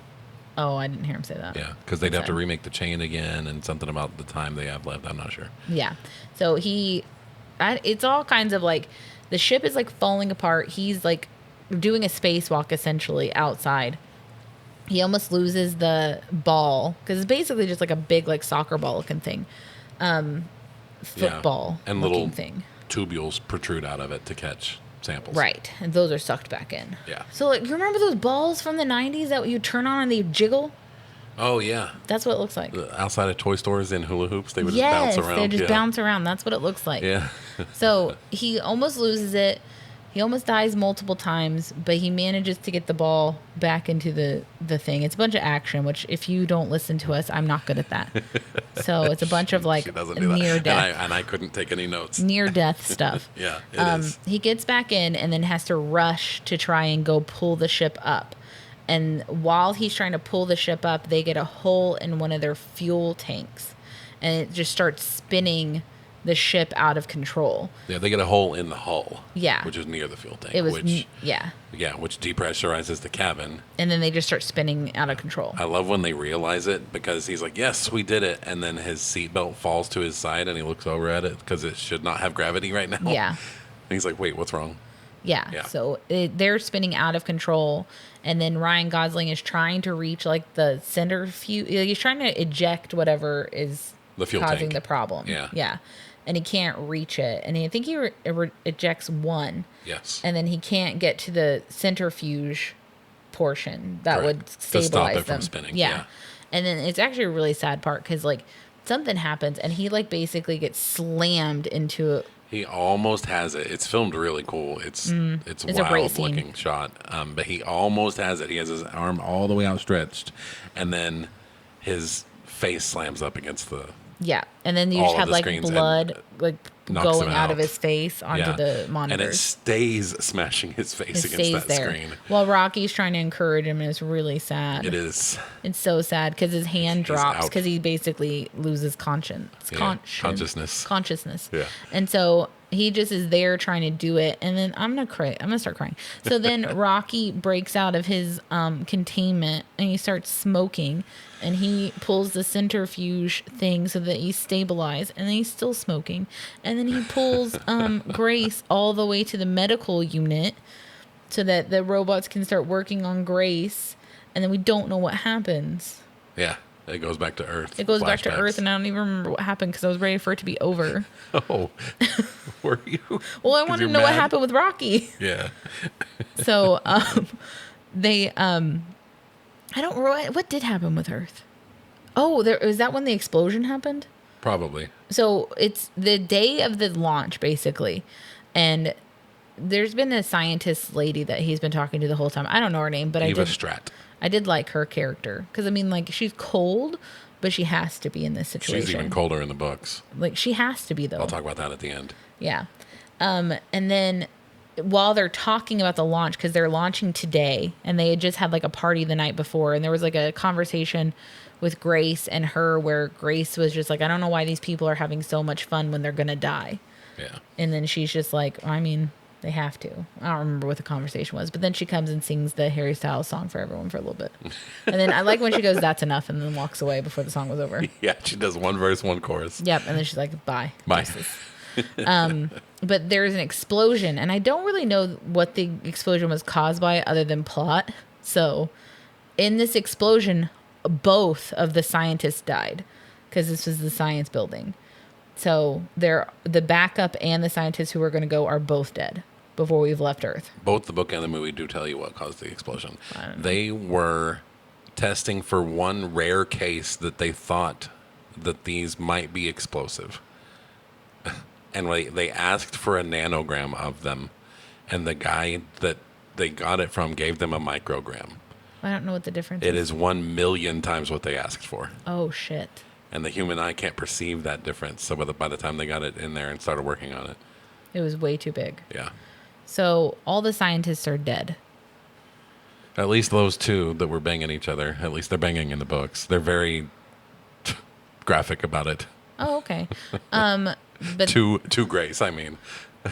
Oh, I didn't hear him say that. Yeah, because they'd have to Okay. remake the chain again and something about the time they have left. I'm not sure. Yeah. So it's all kinds of like, the ship is like falling apart. He's like doing a spacewalk essentially outside. He almost loses the ball because it's basically just like a big like soccer ball looking thing, football and looking little thing. tubules protrude out of it to catch samples. Right, and those are sucked back in. Yeah. So like, you remember those balls from the '90s that you turn on and they jiggle? Oh yeah. That's what it looks like. Outside of toy stores in hula hoops, they would Yes, just bounce around. they just yeah. bounce around. That's what it looks like. Yeah. So he almost loses it. He almost dies multiple times, but he manages to get the ball back into the thing. It's a bunch of action, which if you don't listen to us, I'm not good at that. So it's a bunch of like She doesn't do that. near death. And I couldn't take any notes. Near death stuff. Yeah, it is. He gets back in and then has to rush to try and go pull the ship up. And while he's trying to pull the ship up, they get a hole in one of their fuel tanks. And it just starts spinning the ship out of control. Yeah, they get a hole in the hull. Yeah. Which is near the fuel tank. It was, which which depressurizes the cabin. and then they just start spinning out of control. I love when they realize it because he's like, yes, we did it. And then his seatbelt falls to his side and he looks over at it because it should not have gravity right now. Yeah. And he's like, wait, what's wrong? Yeah. So they're spinning out of control. And then Ryan Gosling is trying to reach like the centrifuge. He's trying to eject whatever is The fuel causing tank. the problem. Yeah. Yeah. And he can't reach it. And I think he ejects one. Yes. And then he can't get to the centrifuge portion that Correct. would To stabilize stop it them. from spinning, Yeah. yeah. And then it's actually a really sad part because like something happens and he like basically gets slammed into a, He almost has it. It's filmed really cool. It's a great wild scene. looking shot. But he almost has it. He has his arm all the way outstretched, and then his face slams up against the yeah. And then you all just of have the like screens and blood like knocks going him out of out. his face onto the monitors. and it stays smashing his face It against stays that there. screen. While Rocky's trying to encourage him, and it's really sad. It is It's so sad because his hand drops out. because he basically loses consciousness. Yeah. And so he just is there trying to do it, and then I'm gonna start crying. So then Rocky breaks out of his containment and he starts smoking, and he pulls the centrifuge thing so that he's stabilized, and then he's still smoking, and then he pulls Grace all the way to the medical unit so that the robots can start working on Grace, and then we don't know what happens. Yeah. It goes back to Earth. It goes back to Flashbacks. Earth, and I don't even remember what happened because I was ready for it to be over. Oh, were you? Well, I 'Cause wanted to you're know what mad? happened with Rocky. Yeah. So, they, I don't know what did happen with Earth. Oh, is that when the explosion happened? Probably. So it's the day of the launch, basically, and there's been a scientist lady that he's been talking to the whole time. I don't know her name, but Eva Strat. I did like her character because I mean, like, she's cold, but she has to be in this situation. She's even colder in the books. Like, she has to be though. I'll talk about that at the end. Yeah. And then while they're talking about the launch, because they're launching today, and they had just had like a party the night before, and there was like a conversation with Grace and her where Grace was just like, I don't know why these people are having so much fun when they're gonna die. Yeah. And then she's just like, I mean, they have to. I don't remember what the conversation was, but then she comes and sings the Harry Styles song for everyone for a little bit. And then I like when she goes, that's enough, and then walks away before the song was over. Yeah, she does one verse, one chorus. Yep. And then she's like, bye. Bye. But there's an explosion, and I don't really know what the explosion was caused by other than plot. So in this explosion, both of the scientists died because this was the science building. So the backup and the scientists who were going to go are both dead before we've left Earth. Both the book and the movie do tell you what caused the explosion. They were testing for one rare case that they thought that these might be explosive. And they asked for a nanogram of them, and the guy that they got it from gave them a microgram. I don't know what the difference It is. is 1,000,000 times what they asked for. Oh, shit. And the human eye can't perceive that difference. So by the time they got it in there and started working on it, It was way too big. yeah. So all the scientists are dead. At least those two that were banging each other, at least they're banging in the books. They're very graphic about it. Oh, okay. But To Grace, I mean.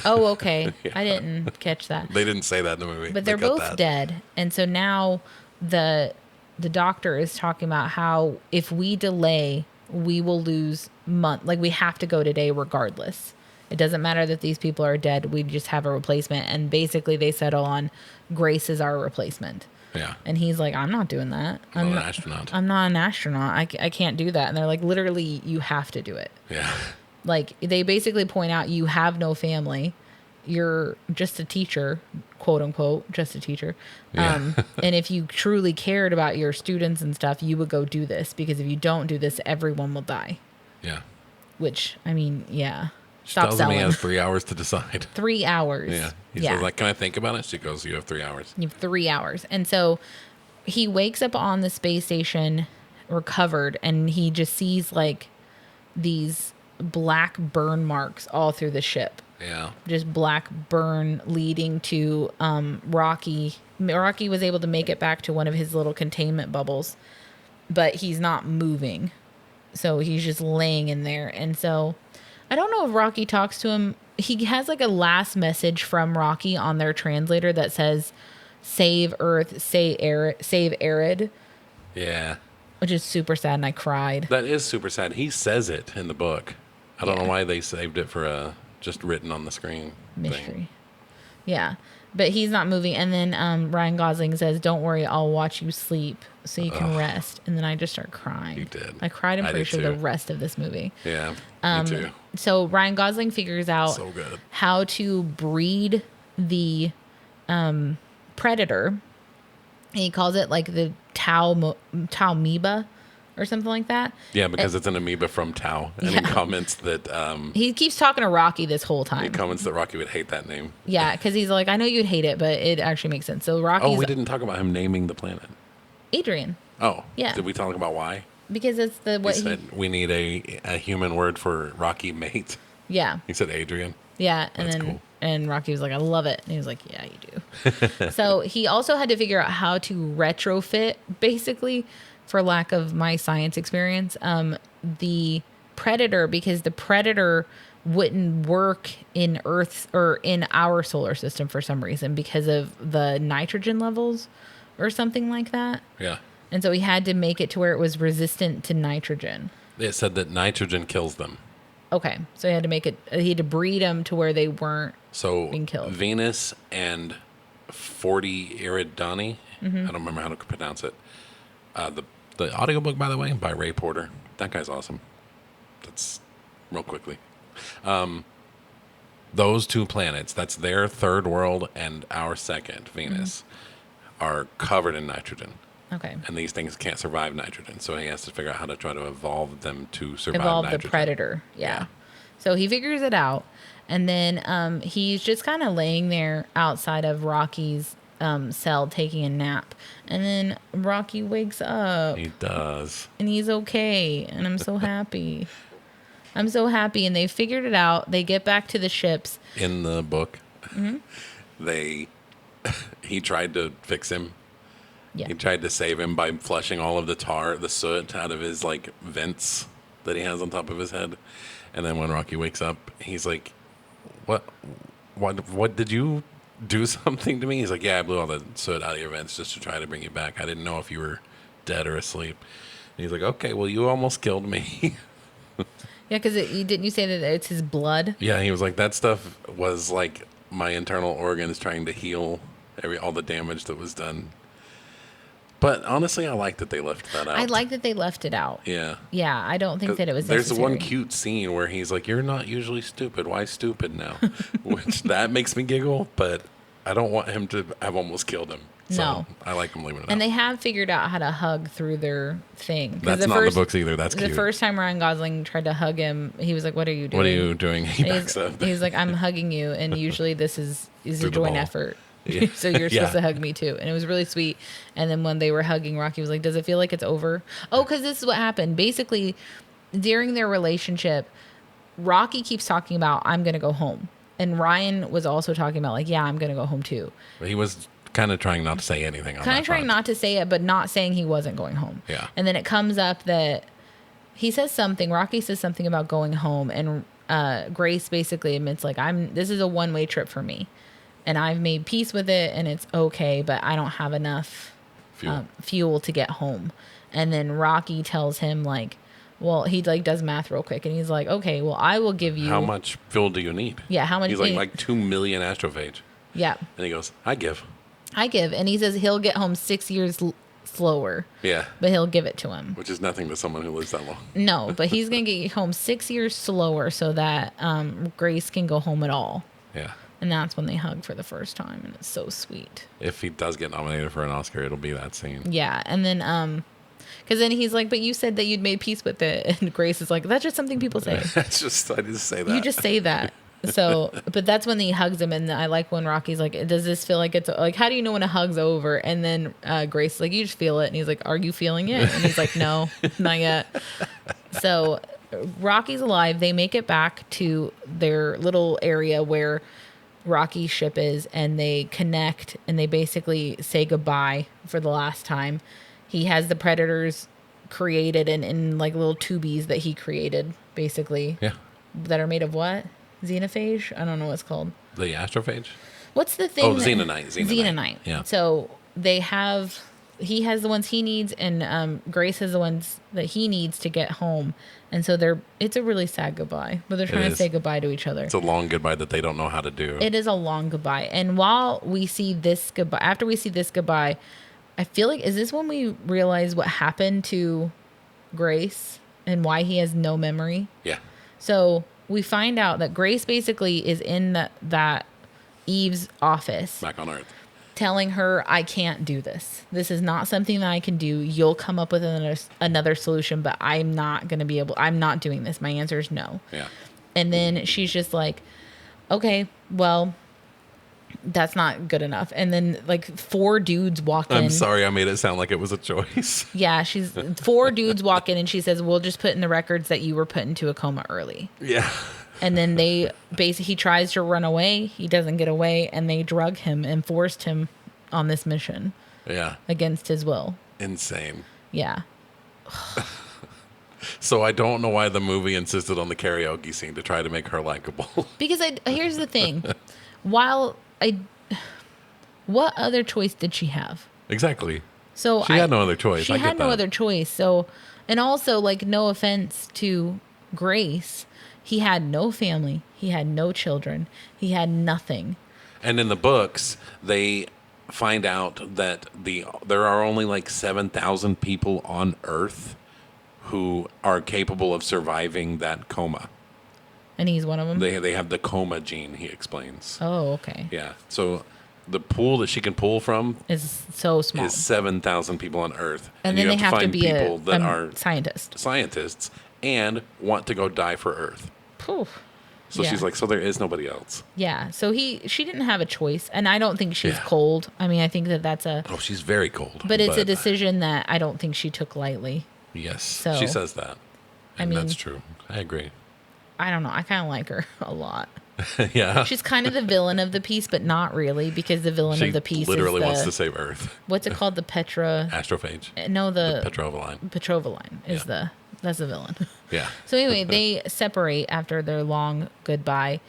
oh, okay. Yeah. I didn't catch that. They didn't say that in the movie. But They they're cut both that. dead. And so now the doctor is talking about how if we delay, we will lose like we have to go today regardless. It doesn't matter that these people are dead. We just have a replacement. And basically they settle on Grace is our replacement. Yeah. And he's like, I'm not doing that. I'm not an astronaut. I'm not an astronaut. I can't do that. And they're like, literally, you have to do it. Yeah. Like, they basically point out you have no family. You're just a teacher, quote unquote, just a teacher. Yeah. And if you truly cared about your students and stuff, you would go do this, because if you don't do this, everyone will die. Yeah. Which, I mean, yeah. She Stop tells him he selling. has 3 hours to decide. 3 hours. Yeah. He says, like, can I think about it? She goes, you have 3 hours. You have 3 hours. And so he wakes up on the space station recovered, and he just sees like these black burn marks all through the ship. Yeah. Just black burn leading to Rocky. Rocky was able to make it back to one of his little containment bubbles, but he's not moving. So he's just laying in there. And so I don't know if Rocky talks to him. He has like a last message from Rocky on their translator that says, save Earth, save Arid, Yeah. which is super sad. And I cried. That is super sad. He says it in the book. I don't know why they saved it for a just written on the screen Mystery. thing. Yeah. But he's not moving. And then Ryan Gosling says, don't worry, I'll watch you sleep so you can rest. And then I just start crying. You did. I cried, I'm I pretty did sure, the too. rest of this movie. Yeah. Me too. So Ryan Gosling figures out So good. how to breed the predator And he calls it like the Tau amoeba or something like that. Yeah, because it's an amoeba from Tau. And he comments that... he keeps talking to Rocky this whole time. He comments that Rocky would hate that name. Yeah, because he's like, I know you'd hate it, but it actually makes sense. So Rocky's... Oh, we didn't talk about him naming the planet. Adrian. Oh. Yeah. Did we talk about why? Because it's He said, we need a human word for Rocky mate. Yeah. He said Adrian. Yeah, and That's then cool. and Rocky was like, I love it. And he was like, yeah, you do. So he also had to figure out how to retrofit, basically, for lack of my science experience, the Predator, because the Predator wouldn't work in Earth's or in our solar system for some reason because of the nitrogen levels or something like that. Yeah. And so he had to make it to where it was resistant to nitrogen. It said that nitrogen kills them. Okay, so he had to make it. He had to breed them to where they weren't being killed. Venus and 40 Iridani. I don't remember how to pronounce it. The audiobook, by the way, by Ray Porter. That guy's awesome. That's real quickly. Those two planets, that's their third world and our second, Venus, are covered in nitrogen. Okay. And these things can't survive nitrogen. So he has to figure out how to try to evolve them to survive nitrogen. The Predator. Yeah. So he figures it out. And then he's just kind of laying there outside of Rocky's cell taking a nap. And then Rocky wakes up. He does. And he's okay. And I'm so happy. I'm so happy. And they figured it out. They get back to the ships. In the book, he tried to fix him. Yeah. He tried to save him by flushing all of the soot out of his like vents that he has on top of his head. And then when Rocky wakes up, he's like, what did you do something to me? He's like, yeah, I blew all the soot out of your vents just to try to bring you back. I didn't know if you were dead or asleep. And he's like, okay, well, you almost killed me. Yeah, because didn't you say that it's his blood? Yeah, he was like, that stuff was like my internal organs trying to heal all the damage that was done. But honestly, I like that they left that out. I like that they left it out. Yeah. Yeah, I don't think that it was There's necessary. one cute scene where he's like, you're not usually stupid. Why stupid now? Which that makes me giggle, but I don't want him to have almost killed him. So No. I like him leaving it out. And they have figured out how to hug through their thing. That's not in the books either. That's cute. The first time Ryan Gosling tried to hug him, he was like, what are you doing? What are you doing? He backs up. He's like, I'm hugging you. And usually this is a Through the joint ball. effort. Yeah. So you're supposed to hug me too. And it was really sweet. And then when they were hugging, Rocky was like, does it feel like it's over? Oh, because this is what happened. Basically, during their relationship, Rocky keeps talking about, I'm going to go home. And Ryan was also talking about like, yeah, I'm going to go home too. But he was kind of trying not to say anything on that Kind of trying front. not to say it, but not saying he wasn't going home. Yeah. And then it comes up that he says something, Rocky says something about going home. And Grace basically admits like, this is a one-way trip for me. And I've made peace with it, and it's okay, but I don't have enough fuel to get home. And then Rocky tells him, like, well, he, like, does math real quick, and he's like, okay, well, I will give you... How much fuel do you need? Yeah, how much... He's like 2 million astrophage. Yeah. And he goes, I give. And he says he'll get home 6 years slower. Yeah. But he'll give it to him. Which is nothing to someone who lives that long. No, but he's going to get home 6 years slower so that Grace can go home at all. Yeah. And that's when they hug for the first time, and it's so sweet. If he does get nominated for an Oscar, it'll be that scene. Yeah, and then, because then he's like, but you said that you'd made peace with it. And Grace is like, that's just something people say. I just say that. You just say that. So, but that's when he hugs him. And I like when Rocky's like, does this feel like it's, like, how do you know when a hug's over? And then Grace is like, you just feel it. And he's like, are you feeling it? And he's like, no, not yet. So Rocky's alive. They make it back to their little area where Rocky's ship is, and they connect, and they basically say goodbye for the last time. He has the Predators created in like little tubies that he created, basically. Yeah. That are made of what? Xenophage? I don't know what it's called. The astrophage? What's the thing? Oh, Xenonite. Xenonite. Yeah. So he has the ones he needs, and Grace has the ones that he needs to get home. And so it's a really sad goodbye, but they're trying to say goodbye to each other. It's a long goodbye that they don't know how to do. It is a long goodbye. And while we see this goodbye, after we see this goodbye, I feel like, is this when we realize what happened to Grace and why he has no memory? Yeah. So we find out that Grace basically is in that Eve's office. Back on Earth. telling her, I can't do this. This is not something that I can do. You'll come up with another solution, but I'm not going to be able, I'm not doing this. My answer is no. Yeah. And then she's just like, okay, well, that's not good enough. And then like 4 dudes walk in. I'm sorry I made it sound like it was a choice. Yeah, 4 dudes walk in and she says, we'll just put in the records that you were put into a coma early. Yeah. And then he tries to run away. He doesn't get away. And they drug him and forced him on this mission. Yeah. Against his will. Insane. Yeah. So I don't know why the movie insisted on the karaoke scene to try to make her likable. Because here's the thing. What other choice did she have? Exactly. So she had no other choice. She had no other choice. So, and also, like, no offense to Grace, he had no family. He had no children. He had nothing. And in the books, they find out that there are only like 7,000 people on Earth who are capable of surviving that coma. And he's one of them? They have the coma gene, he explains. Oh, okay. Yeah. So the pool that she can pull from is so small. Is 7,000 people on Earth. And then you they have to be people that are scientists and want to go die for Earth. Poof. So she's like, so there is nobody else. Yeah. So she didn't have a choice. And I don't think she's cold. I mean, I think that's Oh, she's very cold. But it's a decision that I don't think she took lightly. Yes. So, she says that. And that's true. I agree. I don't know. I kind of like her a lot. Yeah. She's kind of the villain of the piece, but not really, because the villain of the piece literally wants to save Earth. What's it called? The Astrophage. No, the Petrovaline. Petrovaline is that's the villain. Yeah. So anyway, they separate after their long goodbye,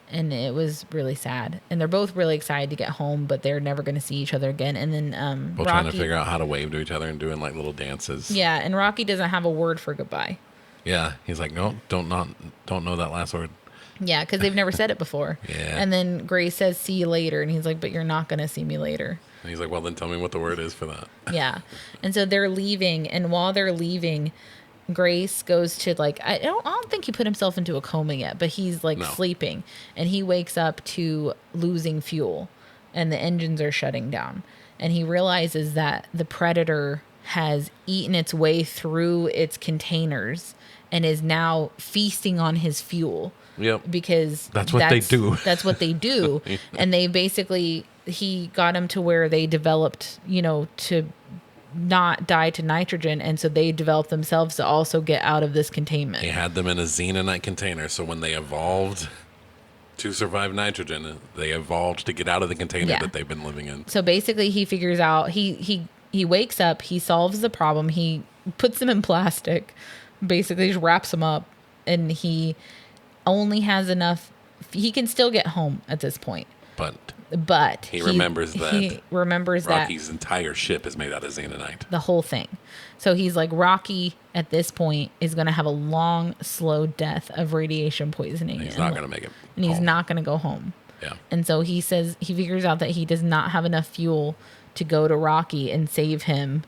and it was really sad. And they're both really excited to get home, but they're never going to see each other again. And then both trying to figure out how to wave to each other and doing like little dances. Yeah, and Rocky doesn't have a word for goodbye. Yeah, he's like, no, don't know that last word. Yeah, because they've never said it before. Yeah. And then Grace says, see you later. And he's like, but you're not going to see me later. And he's like, well, then tell me what the word is for that. Yeah. And so they're leaving. And while they're leaving, Grace goes to like, I don't think he put himself into a coma yet, but he's like sleeping. And he wakes up to losing fuel. And the engines are shutting down. And he realizes that the Predator has eaten its way through its containers and is now feasting on his fuel. Yep. Because that's what they do. That's what they do. Yeah. And they basically, he got him to where they developed, to not die to nitrogen. And so they developed themselves to also get out of this containment. He had them in a xenonite container. So when they evolved to survive nitrogen, they evolved to get out of the container that they've been living in. So basically he figures out, he wakes up, he solves the problem. He puts them in plastic, basically just wraps them up, and he only has enough. He can still get home at this point, but he remembers that Rocky's entire ship is made out of xenonite, the whole thing. So he's like, Rocky at this point is going to have a long, slow death of radiation poisoning. He's not going to make it, and he's not going to go home. Yeah. And so he says he figures out that he does not have enough fuel to go to Rocky and save him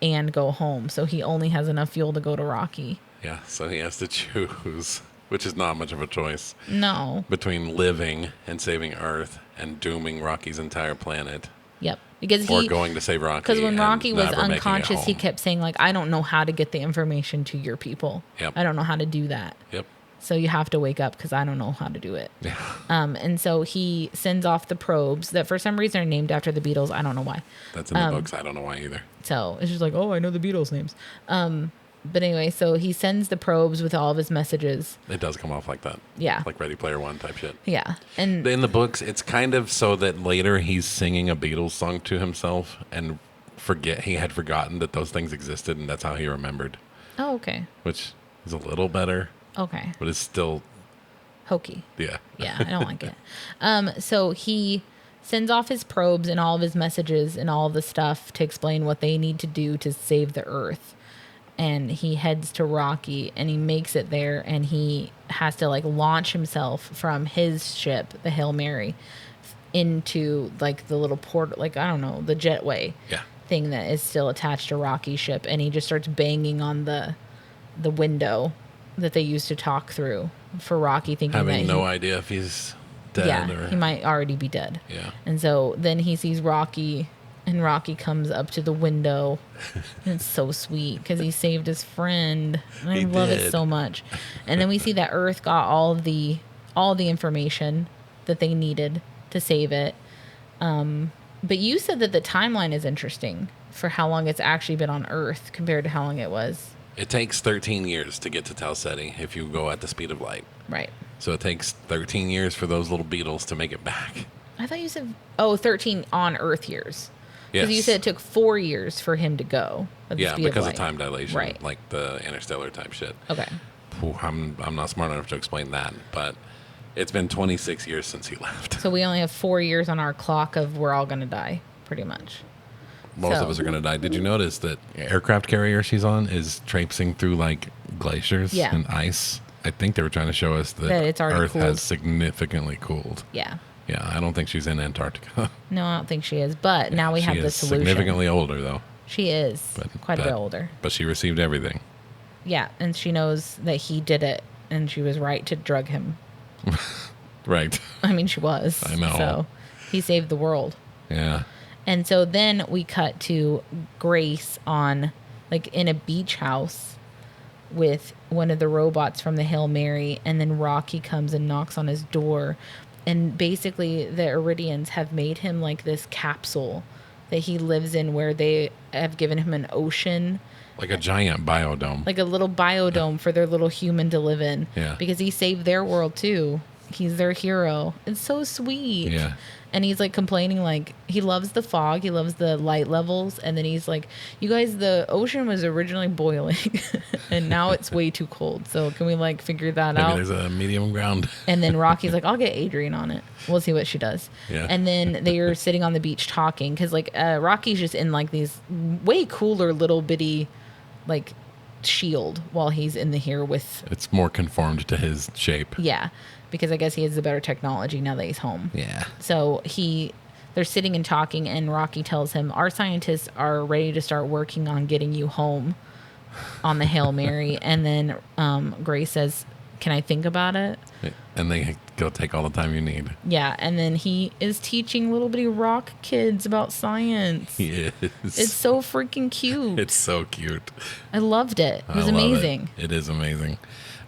and go home. So he only has enough fuel to go to Rocky. Yeah. So he has to choose. Which is not much of a choice. No. Between living and saving Earth and dooming Rocky's entire planet. Yep. Because going to save Rocky. Because when Rocky was unconscious, he kept saying, like, I don't know how to get the information to your people. Yep. I don't know how to do that. Yep. So you have to wake up because I don't know how to do it. Yeah. And so he sends off the probes that for some reason are named after the Beatles. I don't know why. That's in the books. I don't know why either. So it's just like, oh, I know the Beatles names. But anyway, so he sends the probes with all of his messages. It does come off like that. Yeah. Like Ready Player One type shit. Yeah. And in the books, it's kind of so that later he's singing a Beatles song to himself and he had forgotten that those things existed, and that's how he remembered. Oh, okay. Which is a little better. Okay. But it's still hokey. Yeah. Yeah, I don't like it. So he sends off his probes and all of his messages and all the stuff to explain what they need to do to save the Earth. And he heads to Rocky, and he makes it there, and he has to like launch himself from his ship, the Hail Mary, into like the little port, like, I don't know, the jetway thing that is still attached to Rocky's ship. And he just starts banging on the window that they used to talk through for Rocky, thinking having no idea if he's dead. Yeah, he might already be dead. Yeah. And so then he sees Rocky, and Rocky comes up to the window, and it's so sweet because he saved his friend. And I love it so much. And then we see that Earth got all the information that they needed to save it. But you said that the timeline is interesting for how long it's actually been on Earth compared to how long it was. It takes 13 years to get to Tau Ceti if you go at the speed of light. Right. So it takes 13 years for those little beetles to make it back. I thought you said, 13 on Earth years. Because Yes. you said it took 4 years for him to go at the Yeah, speed because of of light. time dilation, Right. like the interstellar type shit. Okay. I'm not smart enough to explain that, but it's been 26 years since he left. So we only have 4 years on our clock of we're all going to die, pretty much. Most So- of us are going to die. Did you notice that aircraft carrier she's on is traipsing through like glaciers Yeah. and ice? I think they were trying to show us that That it's already Earth cooled. has significantly cooled. Yeah. Yeah, I don't think she's in Antarctica. No, I don't think she is. But now we have she the is solution. significantly older though. She is quite a bit older. But she received everything. Yeah, and she knows that he did it, and she was right to drug him. Right. I mean, she was. I know. So he saved the world. Yeah. And so then we cut to Grace on, like, in a beach house with one of the robots from the Hail Mary, and then Rocky comes and knocks on his door. And basically, the Iridians have made him like this capsule that he lives in, where they have given him an ocean, Like a giant biodome. like a little biodome for their little human to live in. Yeah. Because he saved their world too. He's their hero. It's so sweet. Yeah. And he's like complaining, like he loves the fog, he loves the light levels, and then he's like, "You guys, the ocean was originally boiling, and now it's way too cold. So can we like figure that Maybe out?" there's a medium ground. And then Rocky's like, "I'll get Adrian on it. We'll see what she does." Yeah. And then they are sitting on the beach talking because like Rocky's just in like these way cooler little bitty like shield while he's in the here with It's more conformed to his shape. yeah, because I guess he has the better technology now that he's home. Yeah. So they're sitting and talking, and Rocky tells him, "Our scientists are ready to start working on getting you home on the Hail Mary." And then Grace says, "Can I think about it?" And they go take all the time you need. Yeah, and then he is teaching little bitty rock kids about science. He is. It's so freaking cute. It's so cute. I loved it. It was I love amazing. It is amazing.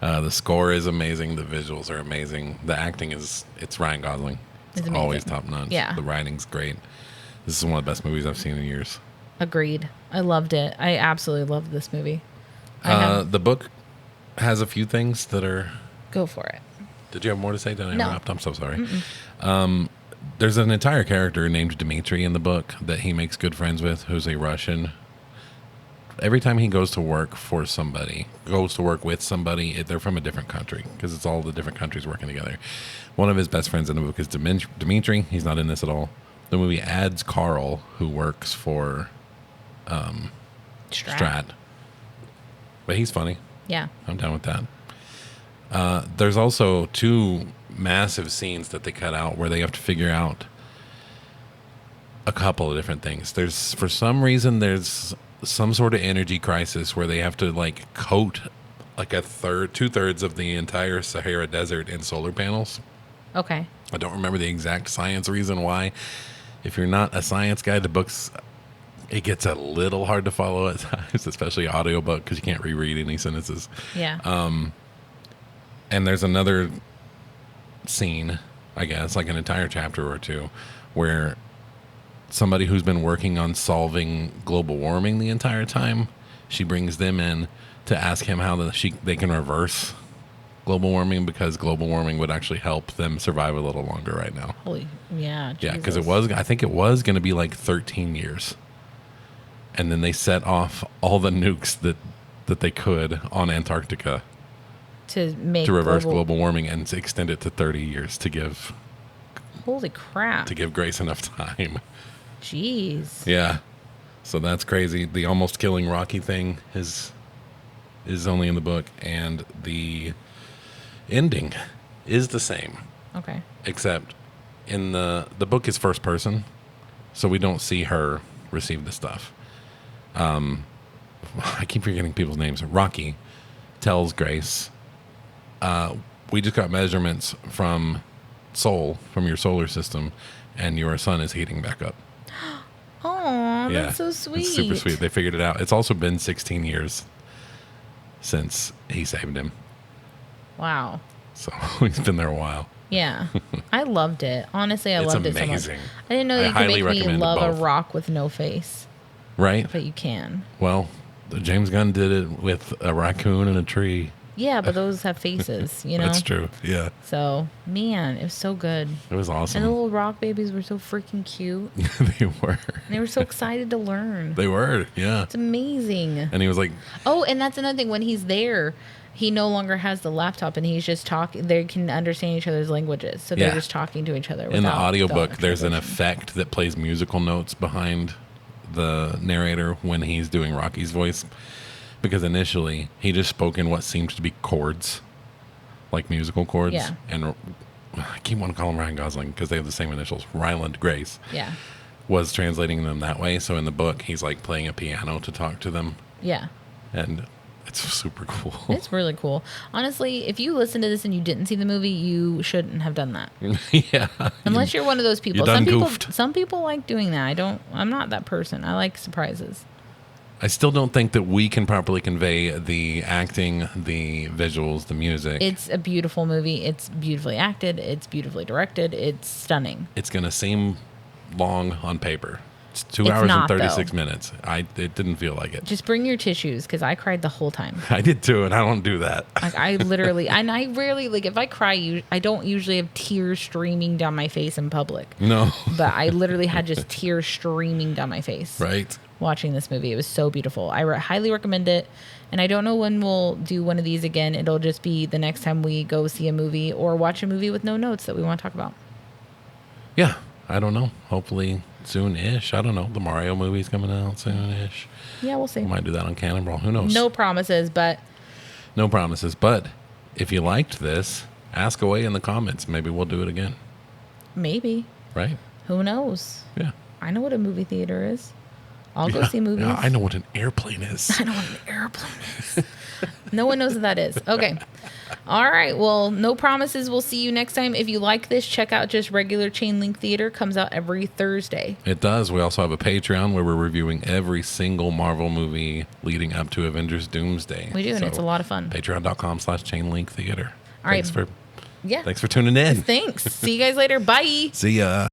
The score is amazing. The visuals are amazing. The acting it's Ryan Gosling. It's It's always amazing. top notch. Yeah. The writing's great. This is one of the best movies I've seen in years. Agreed. I loved it. I absolutely loved this movie. The book has a few things that are. Go for it. Did you have more to say? Did I No. interrupt? I'm so sorry. There's an entire character named Dmitri in the book that he makes good friends with, who's a Russian. Every time he goes to work for somebody, they're from a different country because it's all the different countries working together. One of his best friends in the book is Dmitri. He's not in this at all. The movie adds Carl, who works for Strat. But he's funny. Yeah. I'm down with that. There's also two massive scenes that they cut out where they have to figure out a couple of different things. For some reason, there's some sort of energy crisis where they have to like coat like 2/3 of the entire Sahara Desert in solar panels. Okay. I don't remember the exact science reason why. If you're not a science guy, the books, it gets a little hard to follow at times, especially audiobook because you can't reread any sentences. Yeah. And there's another scene, I guess, like an entire chapter or two, where somebody who's been working on solving global warming the entire time, she brings them in to ask him how they can reverse global warming because global warming would actually help them survive a little longer right now. Holy. Yeah. Yeah, because Jesus. I think it was going to be like 13 years. And then they set off all the nukes that they could on Antarctica to reverse global warming and to extend it to 30 years to give Holy crap. Grace enough time. Jeez. Yeah. So that's crazy. The almost killing Rocky thing is only in the book, and the ending is the same, Okay. except in the book is first person, so we don't see her receive the stuff. I keep forgetting people's names. Rocky tells Grace, we just got measurements from soul from your solar system, and your sun is heating back up. Oh, that's so sweet. It's super sweet. They figured it out. It's also been 16 years since he saved him. Wow. So he's been there a while. Yeah. I loved it. Honestly, I loved it so much. Amazing. I didn't know that you could highly make me recommend love both. a rock with no face. Right? But you can. Well, James Gunn did it with a raccoon and a tree. Yeah, but those have faces, you know? That's true. Yeah. So, man, it was so good. It was awesome. And the little rock babies were so freaking cute. They were. And they were so excited to learn. They were, yeah. It's amazing. And he was like... Oh, and that's another thing. When he's there, he no longer has the laptop and he's just talking. They can understand each other's languages. So they're just talking to each other. In the without audiobook, there's an translation. effect that plays musical notes behind the narrator when he's doing Rocky's voice. Because initially, he just spoke in what seemed to be chords. Like musical chords. Yeah. And I keep wanting to call him Ryan Gosling because they have the same initials. Ryland Grace. Yeah. Was translating them that way. So in the book, he's like playing a piano to talk to them. Yeah. And it's super cool. It's really cool. Honestly, if you listen to this and you didn't see the movie, you shouldn't have done that. Yeah. Unless you're one of those people. You done Some people goofed. some people like doing that. I'm not that person. I like surprises. I still don't think that we can properly convey the acting, the visuals, the music. It's a beautiful movie. It's beautifully acted. It's beautifully directed. It's stunning. It's going to seem long on paper. It's 2 It's hours not, and 36 though. minutes. It didn't feel like it. Just bring your tissues because I cried the whole time. I did too, and I don't do that. Like I literally, and I rarely, like if I cry, I don't usually have tears streaming down my face in public. No. But I literally had just tears streaming down my face. Right. Watching this movie. It was so beautiful. I highly recommend it. And I don't know when we'll do one of these again. It'll just be the next time we go see a movie or watch a movie with no notes that we want to talk about. Yeah. I don't know. Hopefully soon-ish. I don't know. The Mario movie's coming out soon-ish. Yeah, we'll see. We might do that on Cannonball. Who knows? No promises, but No promises. But if you liked this, ask away in the comments. Maybe we'll do it again. maybe. Right? Who knows? Yeah. I know what a movie theater is. I'll go see movies. Yeah, I know what an airplane is. I know what an airplane is. No one knows what that is. Okay. All right. Well, no promises. We'll see you next time. If you like this, check out just regular Chain Link Theater. Comes out every Thursday. It does. We also have a Patreon where we're reviewing every single Marvel movie leading up to Avengers Doomsday. We do, and it's a lot of fun. Patreon.com/chainlinktheater. All right. Thanks for tuning in. Thanks. See you guys later. Bye. See ya.